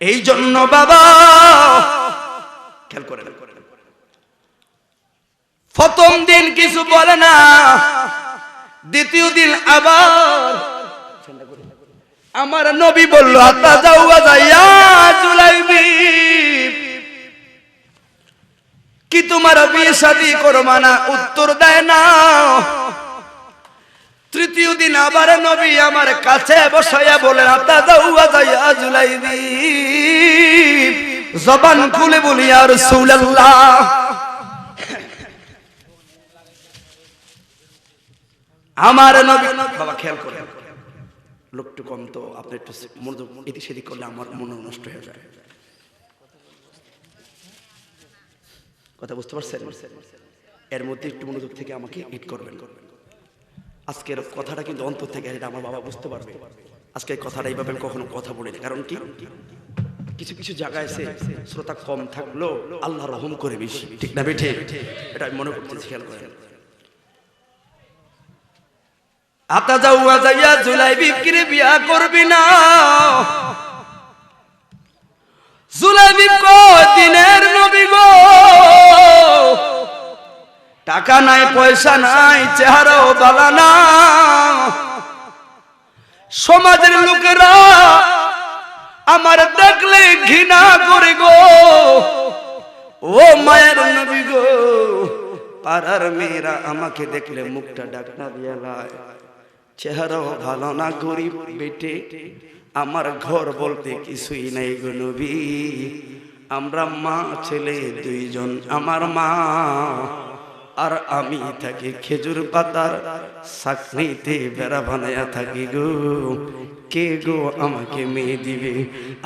এই জন্য বাবা খেয়াল করে, প্রথম দিন কিছু বলে না, দ্বিতীয় দিন আবার আমার নবী বলল আতা যাওয়া যাইয়া জুলাইবি, কি তোমার বিয়ে শাদী করবা না? উত্তর দেয় না। তৃতীয় দিন আবার নবী আমার কাছে বসাইয়া বলে আতা যাওয়া যাইয়া জুলাইবি, জবান খুলে বলি ইয়া রাসূলুল্লাহ। আমার নবী বাবা খেয়াল করেন, লোকটু কম তো আপনি একটু মনোযোগ এদিক সেদিক করলে আমার মন নষ্ট হয়ে যায়। কথা বুঝতে পারছেন? এর মধ্যে একটু মনোযোগ থেকে আমাকে হিট করবেন। আজকের কথাটা কিন্তু অন্তর থেকে, এটা আমার বাবা বুঝতে পারবে। আজকে কথাটা এইভাবে কখনো কথা বলিনি, কারণ কি কিছু কিছু জায়গায় আছে শ্রোতা কম থাকলেও আল্লাহ রহম করে বেশি, ঠিক না বেঠে? এটা আমি মনে করতেছি, খেয়াল করেন। আতা যাওয়া যাইয়া জুলাইবি কিরে বিয়া করবি না? জুলাইবি কয় দিনের নবী গো, টাকা নাই পয়সা নাই, চেহারাও বালা না, সমাজের লোকেরা আমার দেখলে ঘৃণা করে গো। ও মায়ের নবী গো, পাড়ার মেয়েরা আমাকে দেখলে মুখটা ডাকনা দিয়া লাই, চেহারাও ভালো না, গরিব বেটে, আমার ঘর বলতে কিছুই নাই গো নবী। আমরা মা ছেলে দুইজন, আমার মা আর আমি থাকি খেজুর পাতার চাকরিতে বেড়া বানায়া থাকি গো। কে গো আমাকে মেয়ে দিবে?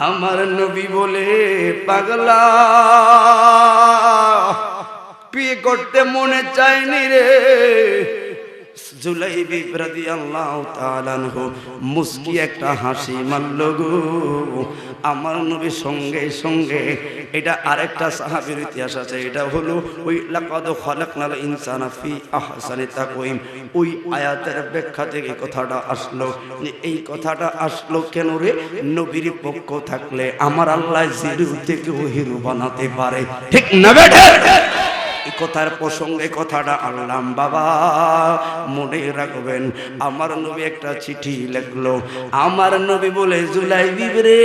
আমার নবী বলে পাগলা, বিয়ে করতে মনে চায়নি রে। জুলাইবি রাদিয়াল্লাহু তাআলা আনহু মুস্কি একটা হাসি মারল গো। আমার নবী সঙ্গে সঙ্গে, এটা আরেকটা সাহাবীর ইতিহাস আছে, এটা হলো ওই লাকাদ খালাকনাল ইনসানা ফি আহসানি তাকওয়িম, ওই আয়াতের ব্যাখ্যা থেকে কথাটা আসলো। এই কথাটা আসলো কেন রে? নবীর পক্ষ থাকলে আমার আল্লাহ জিরো থেকে হিরো বানাতে পারে, ঠিক না বেঠে? এই কথার প্রসঙ্গে কথাটা আনলাম বাবা, মনে রাখবেন। আমার নবী একটা চিঠি লিখলো। আমার নবী বলে জুলাইবি রে,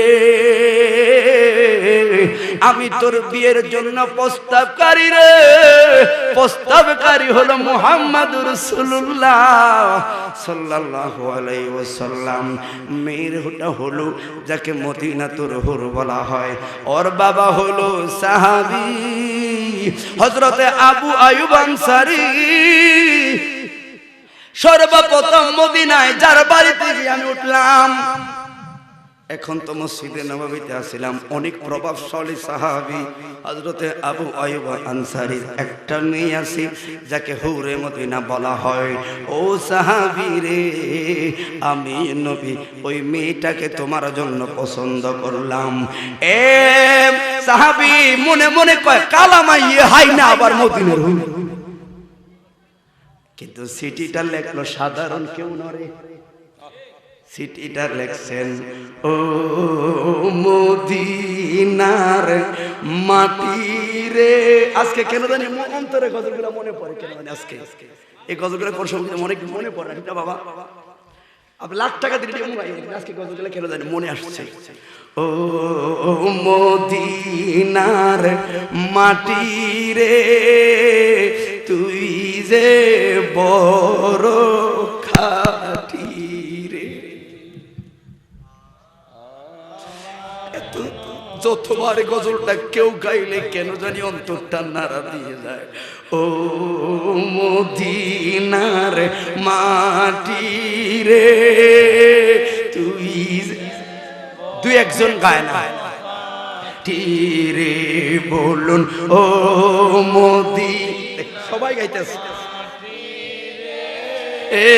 আমি তোর বিয়ের জন্য প্রস্তাবকারী রে। প্রস্তাবকারী হলো মুহাম্মদুর রাসূলুল্লাহ সাল্লাল্লাহু আলাইহি ওয়াসাল্লাম। মেয়ের হলো যাকে মদিনাতুর হুর বলা হয়, ওর বাবা হলো সাহাবী হযরতে আবু আইয়ুব আনসারী। সর্বপ্রথম মদিনায় যার বাড়িতে গিয়ে আমি উঠলাম, এখন তো মসজিদে নববীতে আসছিলাম, অনেক প্রভাবশালী সাহাবী হযরতে আবু আইয়ুব আনসারীর একটা মেয়ে আছে যাকে হুরে মদিনা বলা হয়। ও সাহাবী রে, আমি নবী ওই মেয়েটাকে তোমার জন্য পছন্দ করলাম। এ সাহাবী মনে মনে কয় কালামাইয়ে হাই না আবার মদিনার হুর, কিন্তু সিটিটা লেখলো সাধারণ কেউ নরে। সিটিটা লেখছেন ও মদিনার মাটি রে। আজকে কেন জানি অন্তরে গজলগুলো মনে পড়ে, কেন জানি আজকে এই গজলগুলো কোন সময় মনে পড়ে না বাবা। আপনি লাখ টাকা দিলে আজকে গজলগুলো কেন জানি মনে আসছে। ও মদিনার মাটি রে, তুই যে বড় খাঁটি রে। যতবার গজলটা কেউ গাইলে কেন জানি অন্তরটা নাড়া দিয়ে যায়। ও মদিনার মাটি রে, তুই দুই একজন গায় না রে বলুন ও মোদি সবাই গাইতেছে এ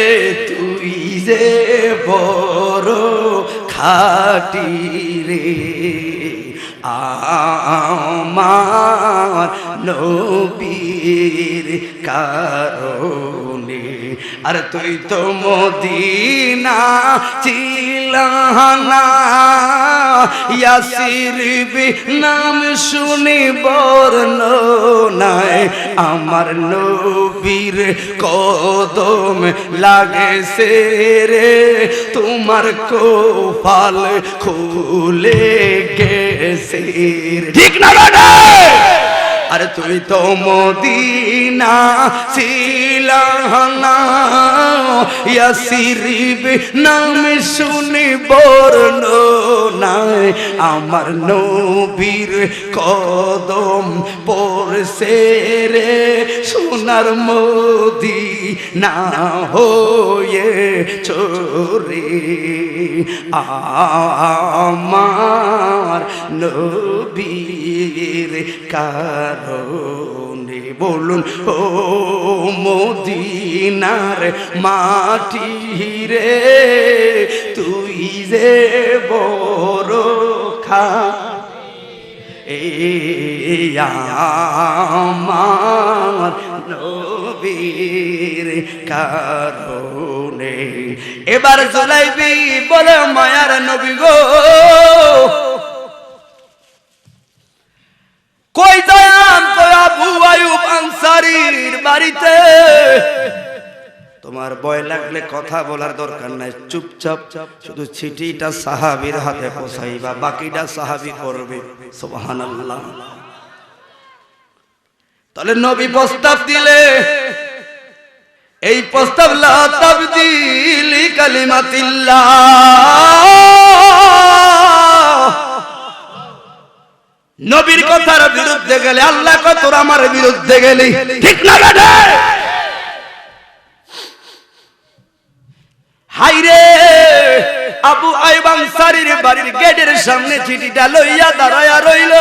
তুই যে বড় খাটি রে আমার নবীর কারণে আর তুই তো মদিনা চিলানা ইয়াসির নাম শুনি বর্ণনায় আমার নবীর কদম লাগেছে রে তোমার কপাল খুলে গেছে ঠিক না দাদা আরে তুই তো মদিনা ছিলানা ইয়াসির নাম শুনি বর্ণনায় আমার নবীর কদম পড়ছে রে সোনার মদিনা হয়ে চোরে আমার নবীর কারণে বলুন ও মদিনার মাটি রে তুই যে বড় খা আমার নবীর কারণে এবার জুলাইবি বলে মায়ার নবী গো কই যাম কই আবু আয়ুব আনসারীর বাড়িতে তোমার ভয় লাগলে কথা বলার দরকার নাই চুপচাপ শুধু চিঠিটা সাহাবীর হাতে পৌঁছাইবা বাকিটা সাহাবী করবে সুবহানাল্লাহ তাহলে নবী প্রস্তাব দিলে এই প্রস্তাব লা তাবদীল কালিমাতিল্লাহ নবীর কথার বিরুদ্ধে গেলে আল্লাহ কয় তোরা আমার বিরুদ্ধে গেলি ঠিক না বেটা হাইরে আবু আইয়ুব আনসারীর বাড়ির গেটের সামনে চিঠিটা লইয়া দাঁড়ায়া রইল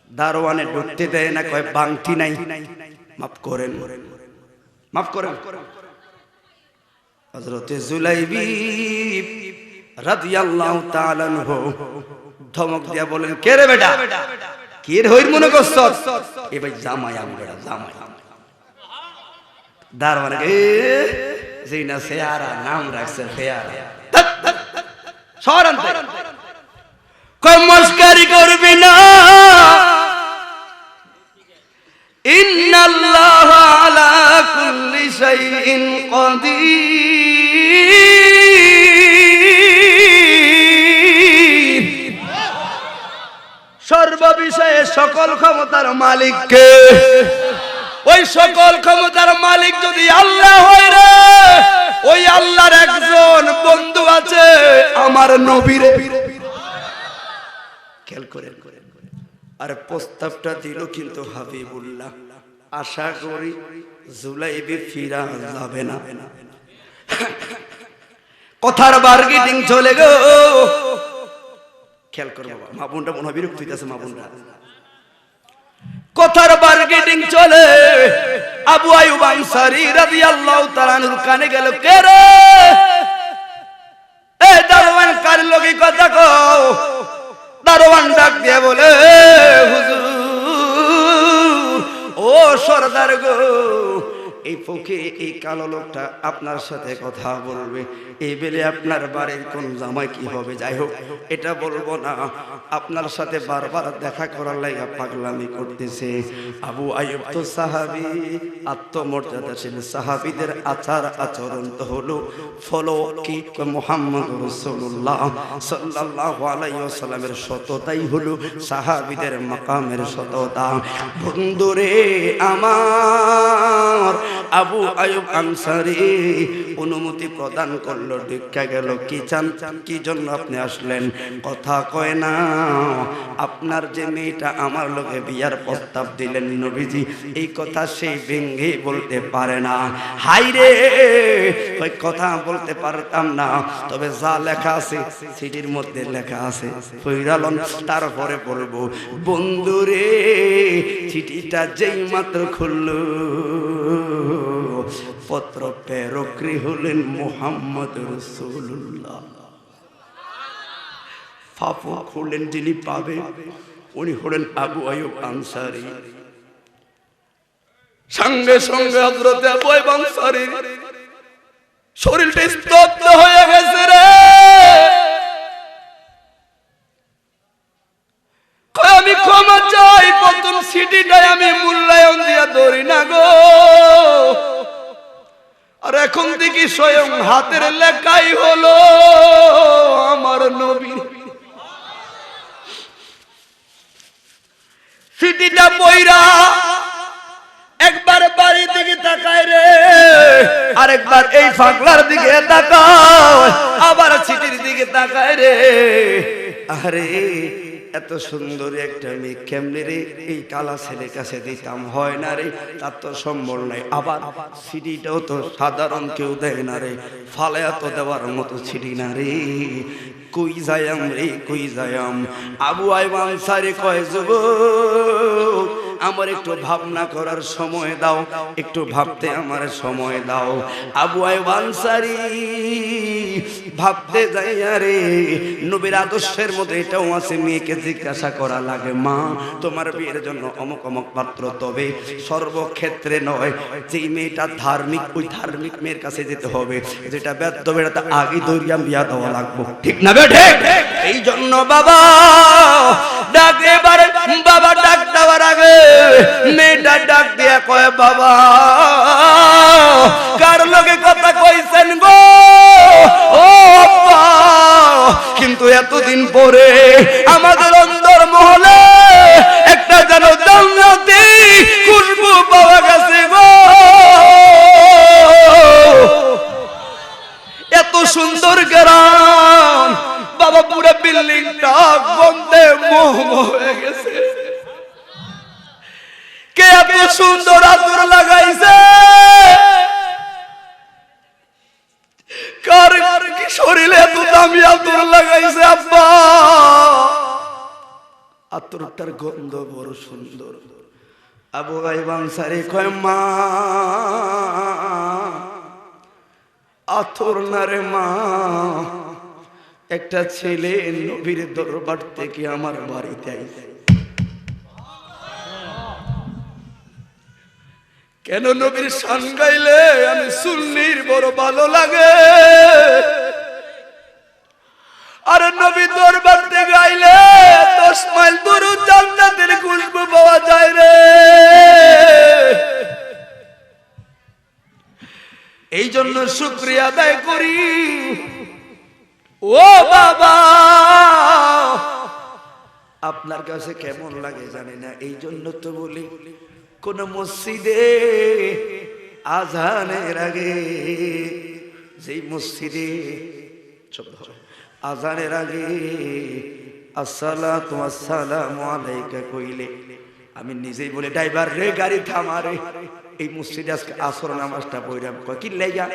দারোয়ানে ঢুকতে দেয় না কয় বাংটি নাই মাফ করেন হযরতে জুলাইবি রাদিয়াল্লাহু তাআলা আনহু ধমক দিয়া বলেন কে রে বেটা কি রে হইর মনে করছস এ ভাই জামাই আমি বেটা জামাই দারোয়ানে জিনা সেয়ারা নাম রাখছে সেয়ারা সরান্তে কয় মস্কারি করবি না ইন্নাল্লাহা আলা কুল্লি শাইইন কাদির সর্ববিষয়ে সকল ক্ষমতার মালিক কে ওই সকল ক্ষমতার মালিক যদি আল্লাহ হয় রে ওই আল্লাহর একজন বন্ধু আছে আমার নবীর খেয়াল করেন আর প্রস্তাবটা দিল কিন্তু হাবিবুল্লাহ আশা করি জুলাইবি ফিরা যাবে না কথার বার্গেটিং চলে গো খেয়াল করো বাবা মা বোনটা মনে হয় বিরক্ত হইতেছে মা বোনটা কথার বার্গেটিং চলে আবু আইয়ুব আনসারী রাদিয়াল্লাহু তাআলা আনহুর কানে গেল কে রে এ দারোয়ান কার লগি কথা কও দারোয়ান ডাক দিয়ে বলে হুজুর ও সরদার গো এই ফকির এই কালো লোকটা আপনার সাথে কথা বলবে এই বেলে আপনার বাড়ির কোন জামাই কি হবে যাই হোক এটা বলবো না আপনার সাথে বারবার দেখা করার লাগা পাগলামি করতেছে আবু আইয়ুব তো সাহাবী আত্মমর্যাদাশীল সাহাবীদের আচার আচরণ তো হলো ফলো কি মুহাম্মদুর রাসূলুল্লাহ সাল্লাল্লাহু আলাইহি ওয়াসাল্লামের সততাই হলো সাহাবীদের মাকামের সততা বন্ধুরে আমার আবু আয়ুব আনসারী অনুমতি প্রদান করলো, দেখা গেল কি চান, কি জন্য আপনি আসলেন? কথা কয় না, আপনার যে মেয়েটা আমার লোকে বিয়ার প্রস্তাব দিলেন নবীজি, এই কথা সেই ভেঙ্গে বলতে পারে না। হাইরে ওই কথা বলতে পারতাম না, তবে যা লেখা আছে সিটির মধ্যে লেখা আছে ফইরালন, তারপরে বলবো বন্ধুরে চিঠিটা যেই মাত্র খুললো পত্র প্রেরকরি হলেন মুহাম্মদ রাসূলুল্লাহ। ফাফু খুললেন, যিনি পাবে উনি হলেন আবু আয়ুব আনসারী। সঙ্গে সঙ্গে হযরত আবু আয়ুব আনসারী শরীরটা স্তব্ধ হয়ে গেছে রে। আমি ক্ষমা চাই, প্রথম সিটিটাই আমি মূল্যায়ন দিয়া ধরি না গো, আর এখন দেখি স্বয়ং হাতের লেখাই হলো আমার নবী। সিটিটা পয়রা একবার বাড়ির দিকে তাকায় রে, আরেকবার এই পাগলার দিকে তাকায়, আবার চিঠির দিকে তাকায় রে। আরে এত সুন্দর একটা মেয়ে কেমনে রে এই কালা ছেলের কাছে দিতাম, হয় না রে, তার তো সম্বল নাই। আবার সিটিটাও তো সাধারণ কেউ দেয় না রে, ফালায়া তো দেওয়ার মতো ছিটি না রে। কই যায়াম রে কই যায়াম? আবু আয়ুব আনসারী কয়, যুবক আমার একটু ভাবনা করার সময় দাও, একটু ভাবতে আমার সময় দাও। আবু আয়ুব আনসারী ভাবতে যাইয়া রে, নবীর আদর্শের মধ্যে এটাও আছে, মেয়েকে জিজ্ঞাসা করা লাগে, মা তোমার বিয়ের জন্য অমুক অমুক পাত্র, তবে সর্বক্ষেত্রে নয়, যেই মেয়েটা ধার্মিক ওই ধার্মিক মেয়ের কাছে যেতে হবে, যেটা বেদ্য বেড়াতে আগে দৌড়িয়া বিয়া দেওয়া লাগবো, ঠিক না বেঠে? এই জন্য বাবা ডাক, এবারে বাবা ডাক দেওয়ার আগে মেয়েটা ডাক দিয়া কয়, বাবা কার লগে কথা কইছেন গো? ও আব্বা, কিন্তু এতদিন পরে আমাদের অন্তর মহলে একটা যেন জান্নাতি খুশবু পাওয়া গেছে গো। এত সুন্দর গ্রাম, বাবা পুরো বিল্ডিংটা গন্ধে মোহ হয়ে গেছে। কে এত সুন্দর আতর লাগাইছে? কার কি শরীরে এত দামি আতর লাগাইছে আব্বা? আতরটার গন্ধ বড় সুন্দর। আবু আয়ুব আনসারী কয়, মা আতর না রে মা, একটা ছেলে নবীর দরবার থেকে আমার বাড়িতে আইছে। কেন নবীর শান গাইলে আমি সুন্নির বড় ভালো লাগে, আর নবী দরবার থেকে আইলে 10 মাইল দূর জান্নাতের খুশবু পাওয়া যায় রে। এই জন্য শুকরিয়া আদায় করি। ও বাবা, আপনার কাছে কেমন লাগে জানি না, এই জন্য তো বলি, কোন মসজিদে আজানের আগে, যেই মসজিদে আজানের আগে আসসালাতু ওয়াসসালামু আলাইকা কইলে, আমি নিজেই বলে, ড্রাইভার রে গাড়ি থামারে, এই মসজিদে আজকে আসর নামাজটা পড়লাম, কয় কি লাইগা?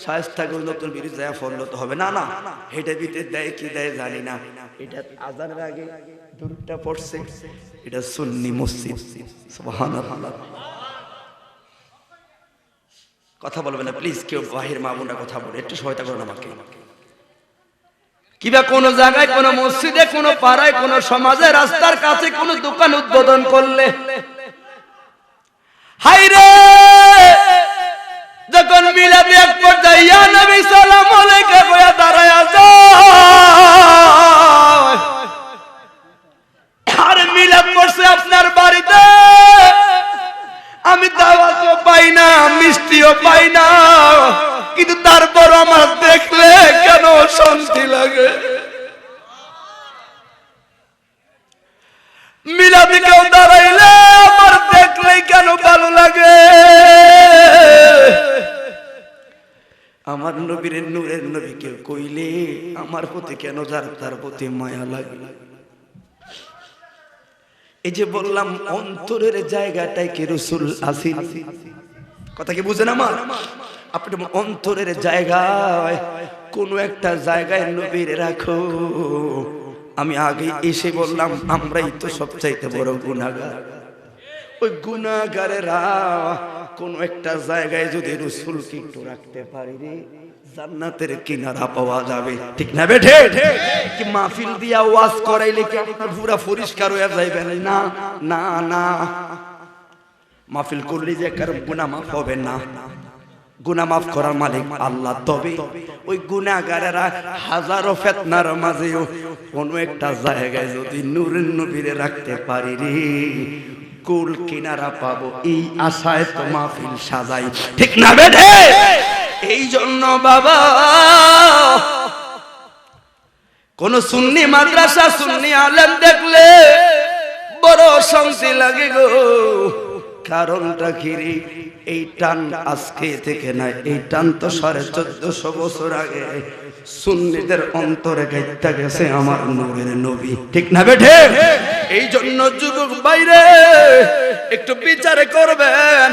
শায়েস্তা করে নতুন ব্রিজ যায় ফললো তো হবে না, না এটা ভিতরে দেয় কি দেয় জানি না, এটা আজানের আগে দুরুদটা পড়ছে, এটা সুন্নি মসজিদ। সুবহানাল্লাহ। কথা বলবেন না প্লিজ, কেউ বাহির মা বোনরা কথা বলে, একটু সহায়তা করুন আমাকে। কিবা কোন জায়গায়, কোন মসজিদে, কোন পাড়ায়, কোন সমাজে, রাস্তার কাছে কোন দোকান উদ্বোধন করলে, হাইরে যখন মিলাদ এক পর্যায়ে ইয়া নবী সালাম আলাইকা কইয়া দাঁড়ায় যায়, আর মিলাদ করছে আপনার বাড়িতে, আমি দাওয়াতও পাই না, মিষ্টিও পাই না, কিন্তু তারপর আমার দেখলে কেন শান্তি লাগে। মিলাদে কেউ দাঁড়াইলে আমার দেখলেই কেন ভালো লাগে। নবীর নূরের নবীকে কইলে আমার প্রতি কেন যার তার প্রতি মায়া লাগে? এই যে বললাম অন্তরের জায়গাটাই কি রাসূল আসিল, কথা কি বুঝেন আমার? আপনি অন্তরের জায়গায় কোন একটা জায়গায় নবীর রাখো। আমি আগে এসে বললাম আমরাই তো সবচাইতে বড় গুনাহগার। ওই গুনাহগারেরা কোন একটা জায়গায় যদি রাসূলকে একটু রাখতে পারি রে, জান্নাতের কিনারা পাওয়া যাবে। ঠিক না বেঠে? কি মাহফিল দিয়া ওয়াজ করাইলে কি আপনার পুরা পরিষ্কার হয়ে যাবে? না না না, মাহফিল করলে যে কার গুনাহ মাফ হবে না, গুনাহ মাফ করার মালিক আল্লাহ। তবে ওই গুনাহগারেরা হাজারো ফিতনার মাঝেও কোন একটা জায়গায় যদি নূরের নবীরে রাখতে পারি রে, কুল কিনারা পাবো, এই আশায় তো মাহফিল সাজাই। ঠিক না বেঠে? এই জন্য বাবা কোন সুন্নি মাদ্রাসা সুন্নি আলেম দেখলে বড় শান্তি লাগে গো। কারণটা কি রে? এই টান আজকে থেকে না, এই টান তো 1450 বছর আগে সুন্নিদের অন্তরে গাইতে গেছে আমার নূরের নবী। ঠিক না বেঠে? এই জন্য যুবক বাইরে একটু বিচার করবেন,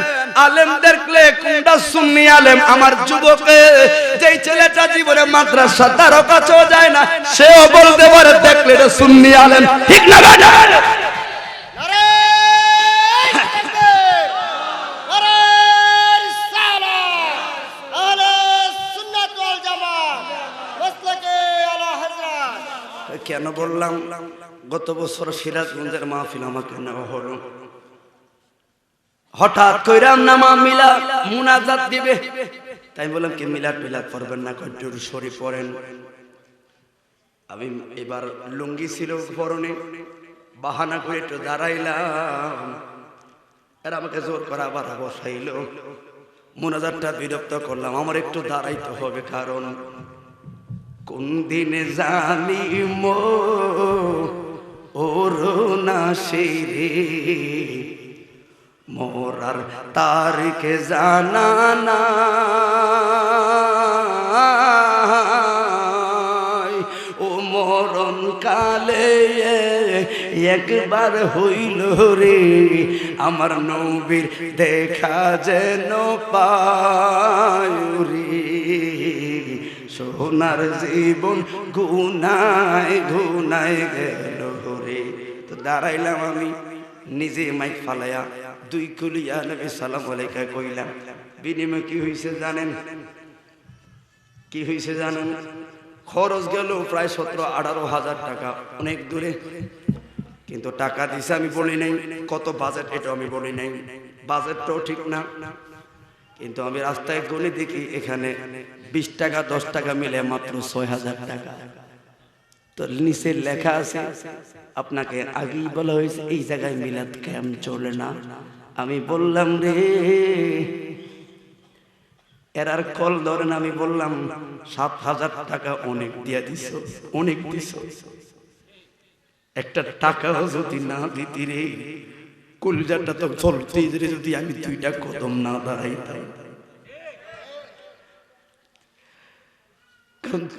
আলেম দেখলে কোনটা সুন্নি আলেম। আমার যুবকে যেই ছেলেটা জীবনে মাদ্রাসা তার কাছেও যায় না, সেও বলতে পারে দেখলে এটা সুন্নি আলেম। ঠিক না বেঠে? কেন বললাম? গত বছর সিরাজগঞ্জের মাহফিল আমাকে নেওয়া হলো, হঠাৎ কইরাম নামা মিলাদ মুনাজাত দিবে, তাই বললাম কি মিলাদ মিলাদ পড়বেন না, কয়টুর সরি পড়েন। আমি এবার লুঙ্গি ছিল পরনে, বাহানা করে একটু দাঁড়াইলাম, আর আমাকে জোর করে আবার বসাইলো। মুনাজাতটা বিরক্ত করলাম, আমার একটু দাঁড়াইতে হবে, কারণ কোন দিন জানি মোর না সেরে মোরার তারিখে জানা নাই, ও মরণ কালে একবার হইল রে আমার নবীর দেখা যেন পাই রে। সোনার জীবন গুনায় গুনায় গেল রে। তো দাঁড়াইলাম আমি নিজে মাইক ফালাইয়া দুই কুলিয়া নবী সালাম আলাইকা কইলাম। বিনিময় কি হয়েছে জানেন? কি হয়েছে জানেন? খরচ গেল প্রায় 17-18 হাজার টাকা, অনেক দূরে। কিন্তু টাকা দিছে আমি বলি নাই কত বাজেট, এটা আমি বলি নাই, বাজেটটাও ঠিক না। কিন্তু আমি রাস্তায় গনে দেখি এখানে 20 টাকা 10 টাকা মিলে মাত্র 6000 টাকা। তো নিচে লেখা আছে আপনাকে আগেই বলা হয়েছে এই জায়গায় মিলাদ ক্যাম্প চলে না। আমি বললাম রে এরার কল ধরেন, আমি বললাম 7000 টাকা অনেক দিয়া দিছ, অনেক দিছ, একটা টাকাও যদি না দিতি রে কলজাটা তো চলতে যদি আমি 2টা কদম না দাঁড়াইতাম।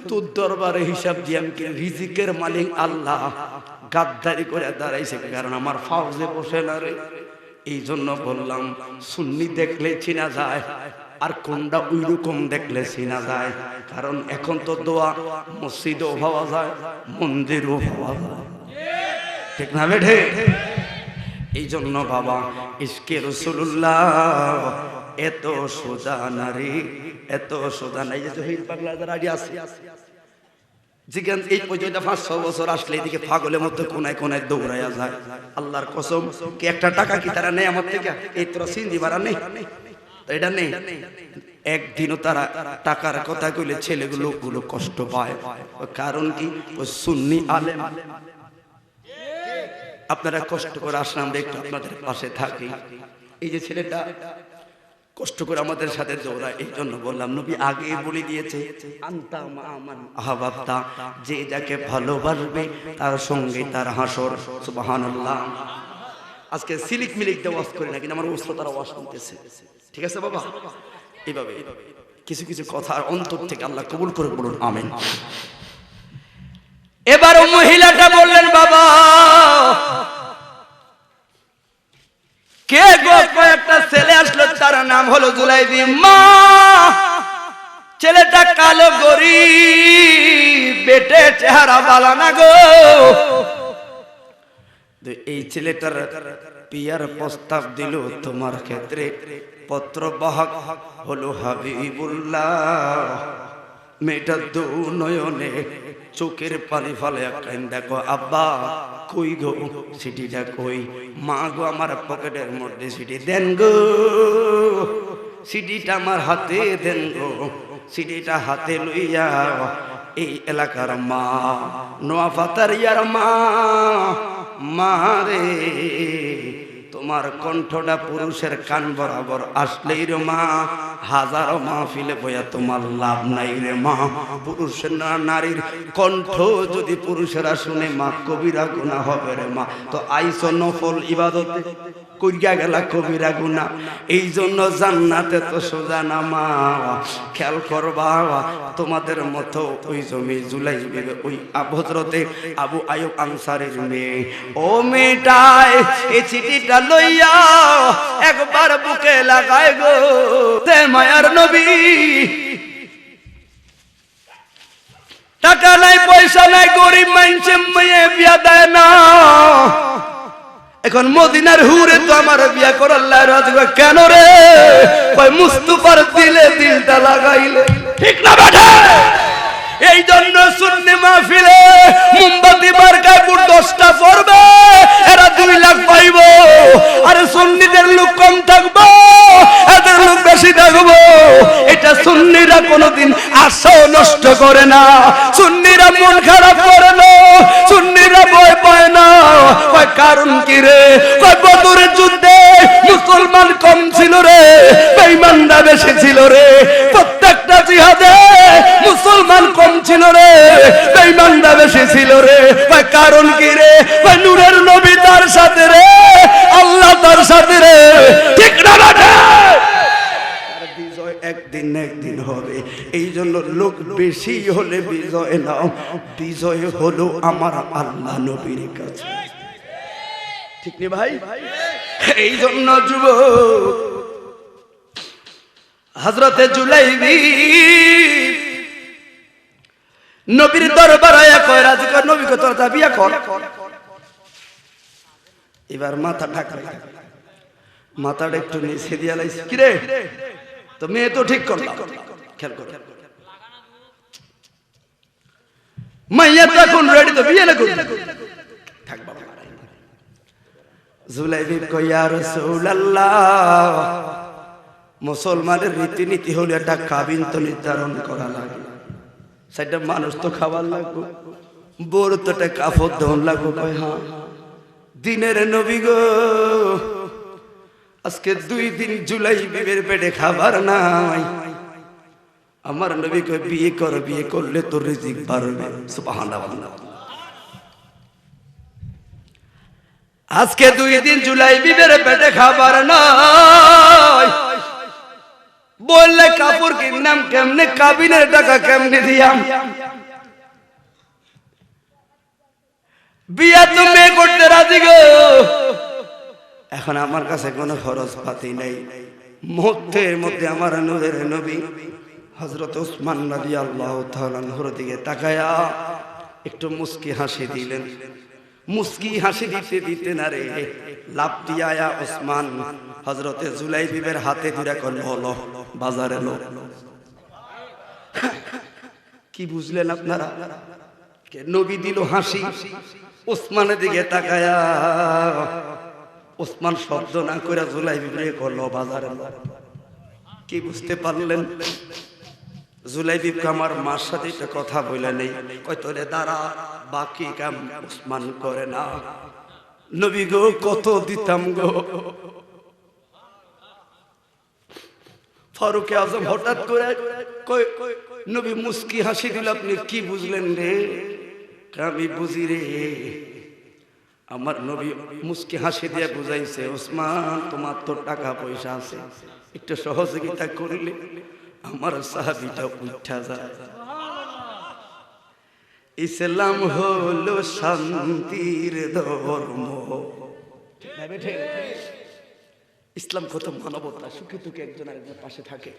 তোর দরবারে হিসাব দিয়ে আমি রিজিকের মালিক আল্লাহ গাদ্দারি করে দাঁড়াইছে, কারণ আমার ফাউজে বসে না রে। এই জন্য বললাম সুন্নি দেখলে চিনা যায়, আর কোনটা ওইরকম দেখলে চিনা যায়। কারণ এখন তো দোয়া মসজিদও পাওয়া যায়, মন্দিরও পাওয়া যায়। ঠিক না বেঠে? এই জন্য বাবা ইশকে রাসূলুল্লাহ এত সোজা নারী, এত সোজা নাই। যে জহির পাগলা দাঁড়িয়ে আছে জিজ্ঞান এই পর্যন্ত 5-6 বছর আসলে এদিকে পাগলের মতো কোনায় কোনায় দৌড়াইয়া যায়। আল্লাহর কসম কি একটা টাকা কি তারা নেই আমার থেকে? এই তোরা সিন্দি ভাড়া নেই, এটা নেই। একদিনও তারা টাকার কথা কইলে ছেলেগুলো কষ্ট পায়। কারণ কি? ওই সুন্নি আলেম। আপনারা কষ্ট করে আসলে আমরা একটু আপনাদের পাশে থাকি। এই যে ছেলেটা কষ্ট করে আমাদের সাথে দৌড়ায়, এই জন্য বললাম নবী আগে বলে দিয়েছে আনতা মান আহাবাবতা, যে যাকে ভালোবাসবে তার সঙ্গে তার হাসর। সুবহানাল্লাহ। আজকে সিলিক মিলিক দিয়ে ওয়াজ করি না, কিন্তু আমার উস্তাদ তারা ওয়াজ শুনতেছে। ঠিক আছে বাবা? এইভাবে কিছু কিছু কথা অন্তর থেকে আল্লাহ কবুল করে বলুন আমিন। এবার মহিলাটা বললেন, বাবা কে গো? একটা ছেলে আসলো, তার নাম হলো জুলাইবি। মা, ছেলেটা কালো গরিব, বেটে চেহারা বালা না গো। এই ছেলেটার বিয়ার প্রস্তাব দিল তোমার ক্ষেত্রে, পত্র বাহক হলো হাবিবুল্লাহ। মেয়েটা দু নয়নে চোখের পানি ফলে দেখো, আব্বা কই গো সিটিটা কই? মা গো আমার পকেটের মধ্যে সিটি দেন গো, সিটিটা আমার হাতে দেন গো। সিটিটা হাতে লইয়া এই এলাকার মা, নোয়াপাতারিয়ার মা, মারে তোমার কণ্ঠটা পুরুষের কান বরাবর আসলেই রে মা, হাজারো মাহফিলে বইয়া তোমার লাভ নাই রে মা। পুরুষের না নারীর কণ্ঠ যদি পুরুষেরা শুনে মা, কবিরা গুনাহ হবে রে মা। তো আইসো নফল ইবাদতে, কইয়া গেলা কবিরা গুনাহ। এই জন্য জান্নাতে তো সোজা না মা। খেয়াল করবা, তোমাদের মতো ওই জমি জুলাইবি, ওই হযরতে আবু আইয়ুব আনসারীর মেয়ে, ও মেয়েটায় এই চিঠিটা লইয়া একবার বুকে লাগায় গো। তে মায়ার নবী, টাকা নাই পয়সা নাই, গরিব মানুষের মেয়ে বিয়া দেয় না। এখন মদিনার হুরে তো আমার বিয়া করার লাজ কেন রে? কই মুস্তাফার দিলে দিলটা লাগাইলে, ঠিক না বেটা? এই জন্য সুন্নি মাহফিলে মোমবাতি মার্কায় বুট 10টা পড়বে, এরা 2 লাখ পাইব। আর সুন্নিদের লোক কম থাকবো, এদের লোক বেশি থাকবো। এটা সুন্নিরা কোনোদিন আশাও নষ্ট করে না, সুন্নিরা মন খারাপ করে না, সুন্নিরা ভয় পায় না। কয় কারণ কি রে? কয় বদরের যুদ্ধে মুসলমান কম ছিল রে, বেঈমানরা বেশি ছিল রে। প্রত্যেকটা জিহাদে মুসলমান কম ছিল রে, বেঈমানরা বেশি ছিল রে। কয় কারণ কি রে? কয় নূরের নবী তার সাথে রে, আল্লাহ তার সাথে রে, ঠিক না বেটা? বিজয় একদিন না একদিন হবে। এই জন্য লোক বেশি হলে বিজয় নাও, বিজয় হলো আমার আল্লাহ নবীর কাছে, ঠিক নি ভাই? এই জন্য যুবক হযরতে জুলাইবি নবীর দরবারে কয়, রাজি কর নবী কত তোর বিয়া কর। এবার মাথা ঢাকা, মাথাটা একটু নিচে দিয়া লাইছে, কি রে তো মেয়ে তো ঠিক করলাম। খেয়াল কর, মাইয়া তো এখন রেডি, তো বিয়ে না করি থাক বাবা। জুলাইবি কয়, ইয়া রাসূলুল্লাহ, মুসলমানের রীতিনীতি হলো একটা কাবিন তো নির্ধারণ করা লাগে, সেটা মানুষ তো খাবার লাগবে, বড় তো একটা কাপড় ধন লাগবে। কয় হ্যাঁ। দিনের নবী গো, আজকে 2 দিন জুলাইবির পেটে খাবার নাই। আমার নবী কয়, বিয়ে কর, বিয়ে করলে তোর রিজিক বাড়বে। সুবহানাল্লাহ। আজকে 2 দিন জুলাইবির পেটে খাবার নাই, বললে কাপড় কিনলাম কেমনে, কাবিনের টাকা কেমনে দিয়াম, বিয়া তো মেয়ে করতে রাজি গো। এখন আমার কাছে কোনো খরচ পাতি নেই। মুহূর্তের মধ্যে আমার নূরের নবী হযরত ওসমান রাদিয়াল্লাহু তাআলা আনহুর দিকে তাকায়া একটু মুস্কি হাসি দিলেন। মুস্কি হাসি দিতে দিতে না রে লাফ দিয়া আয়া ওসমান হযরতে জুলাইবির হাতে ধরে কোন হলো বাজারে লো। কি বুঝলেন আপনারা? কে নবী দিল হাসি, ওসমানের দিকে তাকায়া ওসমান শব্দ না করে জুলাইবিরে করলো বাজারে লো। কি বুঝতে পারলেন? জুলাইবি আমার মার সাথে একটা কথা বলে নেই, কয় তোরে দাঁড়া, বাকি কাম ওসমান করে না। নবী গো কত দিতাম গো। ফারুক আজম হঠাৎ করে কয়, নবী মুস্কি হাসি দিল, আপনি কি বুঝলেন রে? আমি বুঝি রে। আমার নবী মুস্কি হাসি দিয়ে বুঝাইছে, ওসমান তোমার তো টাকা পয়সা আছে, একটু সহযোগিতা করিলে আমার সাহাবীটা উঠা যায়। ইসলাম হলো শান্তির ধর্ম। ইসলাম কত মানবতা, সুখে দুঃখে একজন আরেকজনের পাশে থাকে।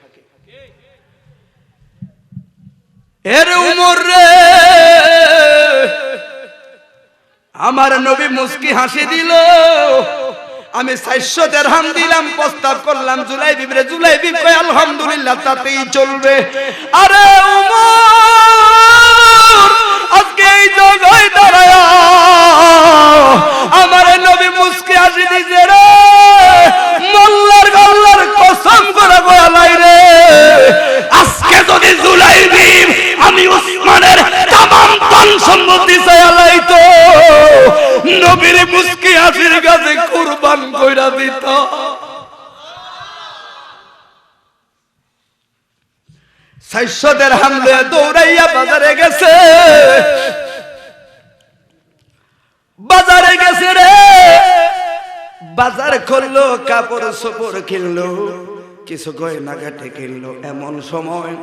এর উমর রে, আমার নবী মুস্কি হাসি দিল। আমি 400 দিরহাম দিলাম, প্রস্তাব করলাম জুলাইবিব রে। জুলাইবিব কয় আলহামদুলিল্লাহ, তাতেই চলবে। আরে উমর, আজকে এই জায়গায় দাঁড়ায়া আমার নবী মুস্কি হাসি দিছে রে। মোল্লার গল্লার কসম করে বলাই রে, আজকে যদি জুলাইবিব আমি উসমানের তামাম ধন সম্পত্তি চাইলাই তো নবীর মুস্কি হাসির কাছে কুরবান কইরা দিত। 400 দিরহাম দিয়ে দৌড়াইয়া বাজারে গেছে। বাজারে গেছে রে, বাজার করলো, কাপড় চোপড় কিনলো, কিছু গয়নাগাটি কিনলো। এমন সময়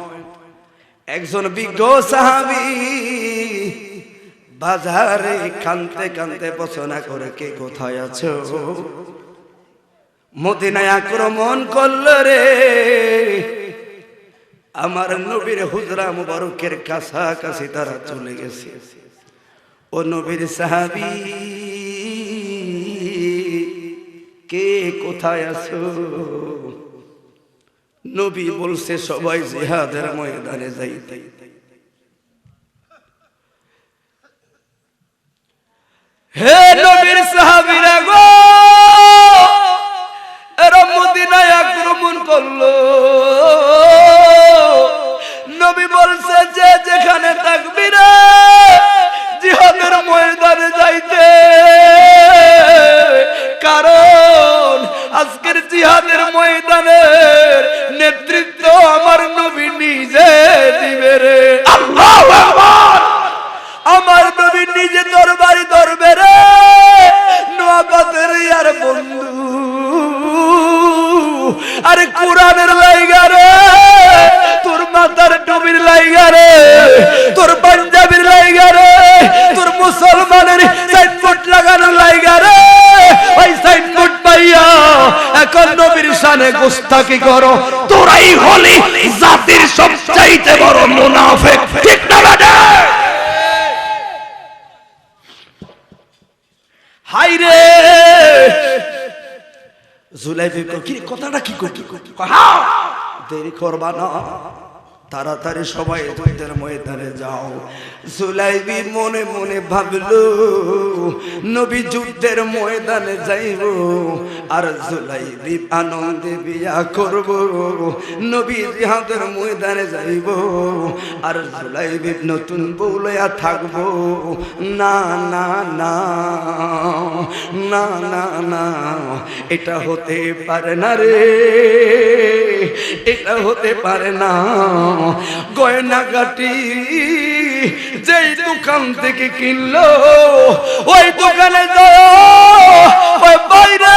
একজন বিজ্ঞ সাহাবী বাজারে কানতে কানতে বচনা করে, কে কোথায় আছো? মদিনায় আক্রমণ করলো রে। আমার নবীর হুজরা মুবারকের কাছাকাছি তারা চলে গেছে। ও নবীর সাহাবী, কে কোথায় আছো? নবী বলছে সবাই জিহাদের ময়দানে যাইতে। হে নবীর সাহাবীরা গো, এরা মদিনায় আক্রমণ করলো। নবী বলছে যে যেখানে থাকবি রে, জিহাদের ময়দানে যাইতে। কারণ আজকের জিহাদের ময়দানের নেতৃত্ব আমার নবী নিজে দিবে রে। আল্লাহু আকবার। আমার নবী নিজে তরবারি ধরবে রে। নওয়াবাতের ইয়ার বন্ধু, আরে কোরআনের লাইগা রে, তোর মাথার টুপির লাইগা রে, তোর পাঞ্জাবির লাইগা রে, তোর মুসলমানের সাইনবোর্ড লাগানোর লাইগা রে। ওই সাইনবোর্ড পাইয়া এখন নবীর শানে গোস্তাকি করো, তোরাই হলি জাতির সবচাইতে বড় মুনাফিক। ঠিক না বেটা? হাই রে জুলাইবিব, কি কথাটা কি করতে দেরি করবা না, তাড়াতাড়ি সবাই যুদ্ধের ময়দানে যাও। জুলাইবিব মনে মনে ভাবলো নবী যুদ্ধের ময়দানে যাইব, আর জুলাইবিব আনন্দে বিয়া করব। নবী জিহাদের ময়দানে যাইব, আর জুলাইবিব নতুন বউ লইয়া থাকব। না না না না না না, এটা হতে পারে না রে, এটা হতে পারে না। গয়নাগাটি যেই দোকান থেকে কিনলো, ওই দোকানে যাও, ওই বাইরে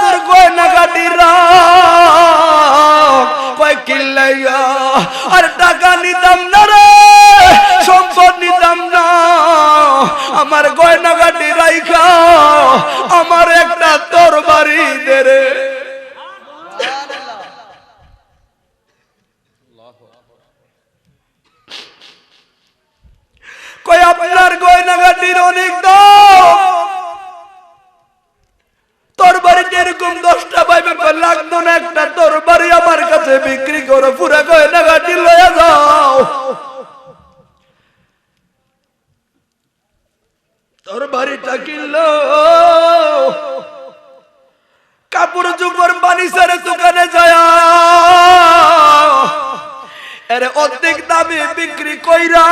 তোর গয়নাগাটি রাখ, কয় কিনলাইয়া। আর টাকা নিতাম না রে, সম্পদ নিতাম না, আমার গয়নাগাটি রাইখা আমার একটা তরবারি দে রে। কই আপনার গয়নাগাটির অনেক দাম, তরবারি যেরকম 10টা পাইবে, লাগতো না একটা তরবারি আমার কাছে বিক্রি করো, পুরা গয়নাগাটি লইয়া যাও। তরবারিটা কিনলো, কাপড় চোপড় বানিসারে দোকানে যায়, এর অর্ধেক দামে বিক্রি কইরা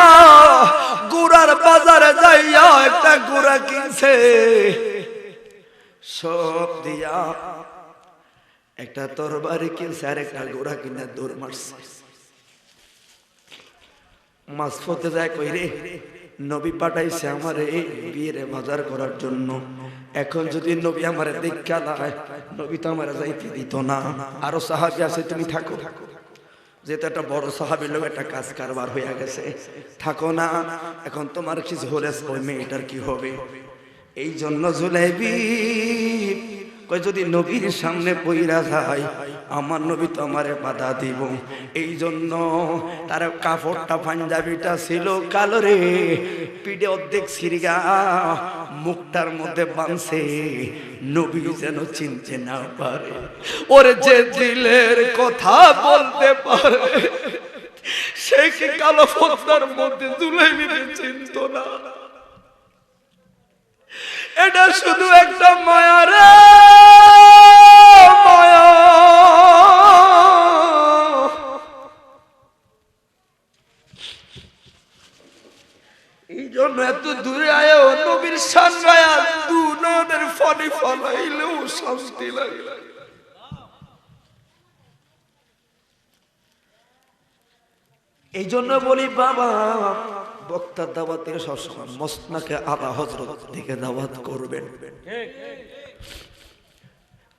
গুড়ার বাজারে যাইয়া একটা গুড়া কিনছে। সব দিয়া একটা তরবারি কিনছে, আর একটা গুড়া কিনে দৌড় মারছে। মাঝপথে যায় কই রে, নবী পাঠাইছে আমারে বিয়ের বাজার করার জন্য। এখন যদি নবী আমারে দেখা দেয়, নবী তো আমারে যাইতে দিত না। আরো সাহাবী আছে, তুমি থাকো। যেহেতু একটা বড় সাহাবীর লোক, একটা কাজ কারবার হয়ে গেছে, থাকো না, এখন তোমার কিছু হলে ওই মেয়েটার কি হবে? এই জন্য জুলাইবি কই যদি নবীর সামনে পইরা যায়, আমার নবী তো আমারে বাধা দিব। এই জন্য তার কাপড়টা পাঞ্জাবিটা ছিল কালো রে, পিঠে অর্ধেক সিরিগা, মুখটার মধ্যে বাঁধছে, নবী যেন চিনতে না পারে। ওরে যে দিলের কথা বলতে পারে, সে কি কালো পর্দার মধ্যে জুলাইবিকে চিনত না? এটা শুধু একটা মায়া রে, মায়া। এই জন্য এত দূরে আয় নবীর সামনে দু নয়নের পানি ফলাইলেও শান্তি লাগে। এই জন্য বলি বাবা, বক্তার দাওয়াতের সবসময় মসনাকে আলা হযরত থেকে দাওয়াত করবেন,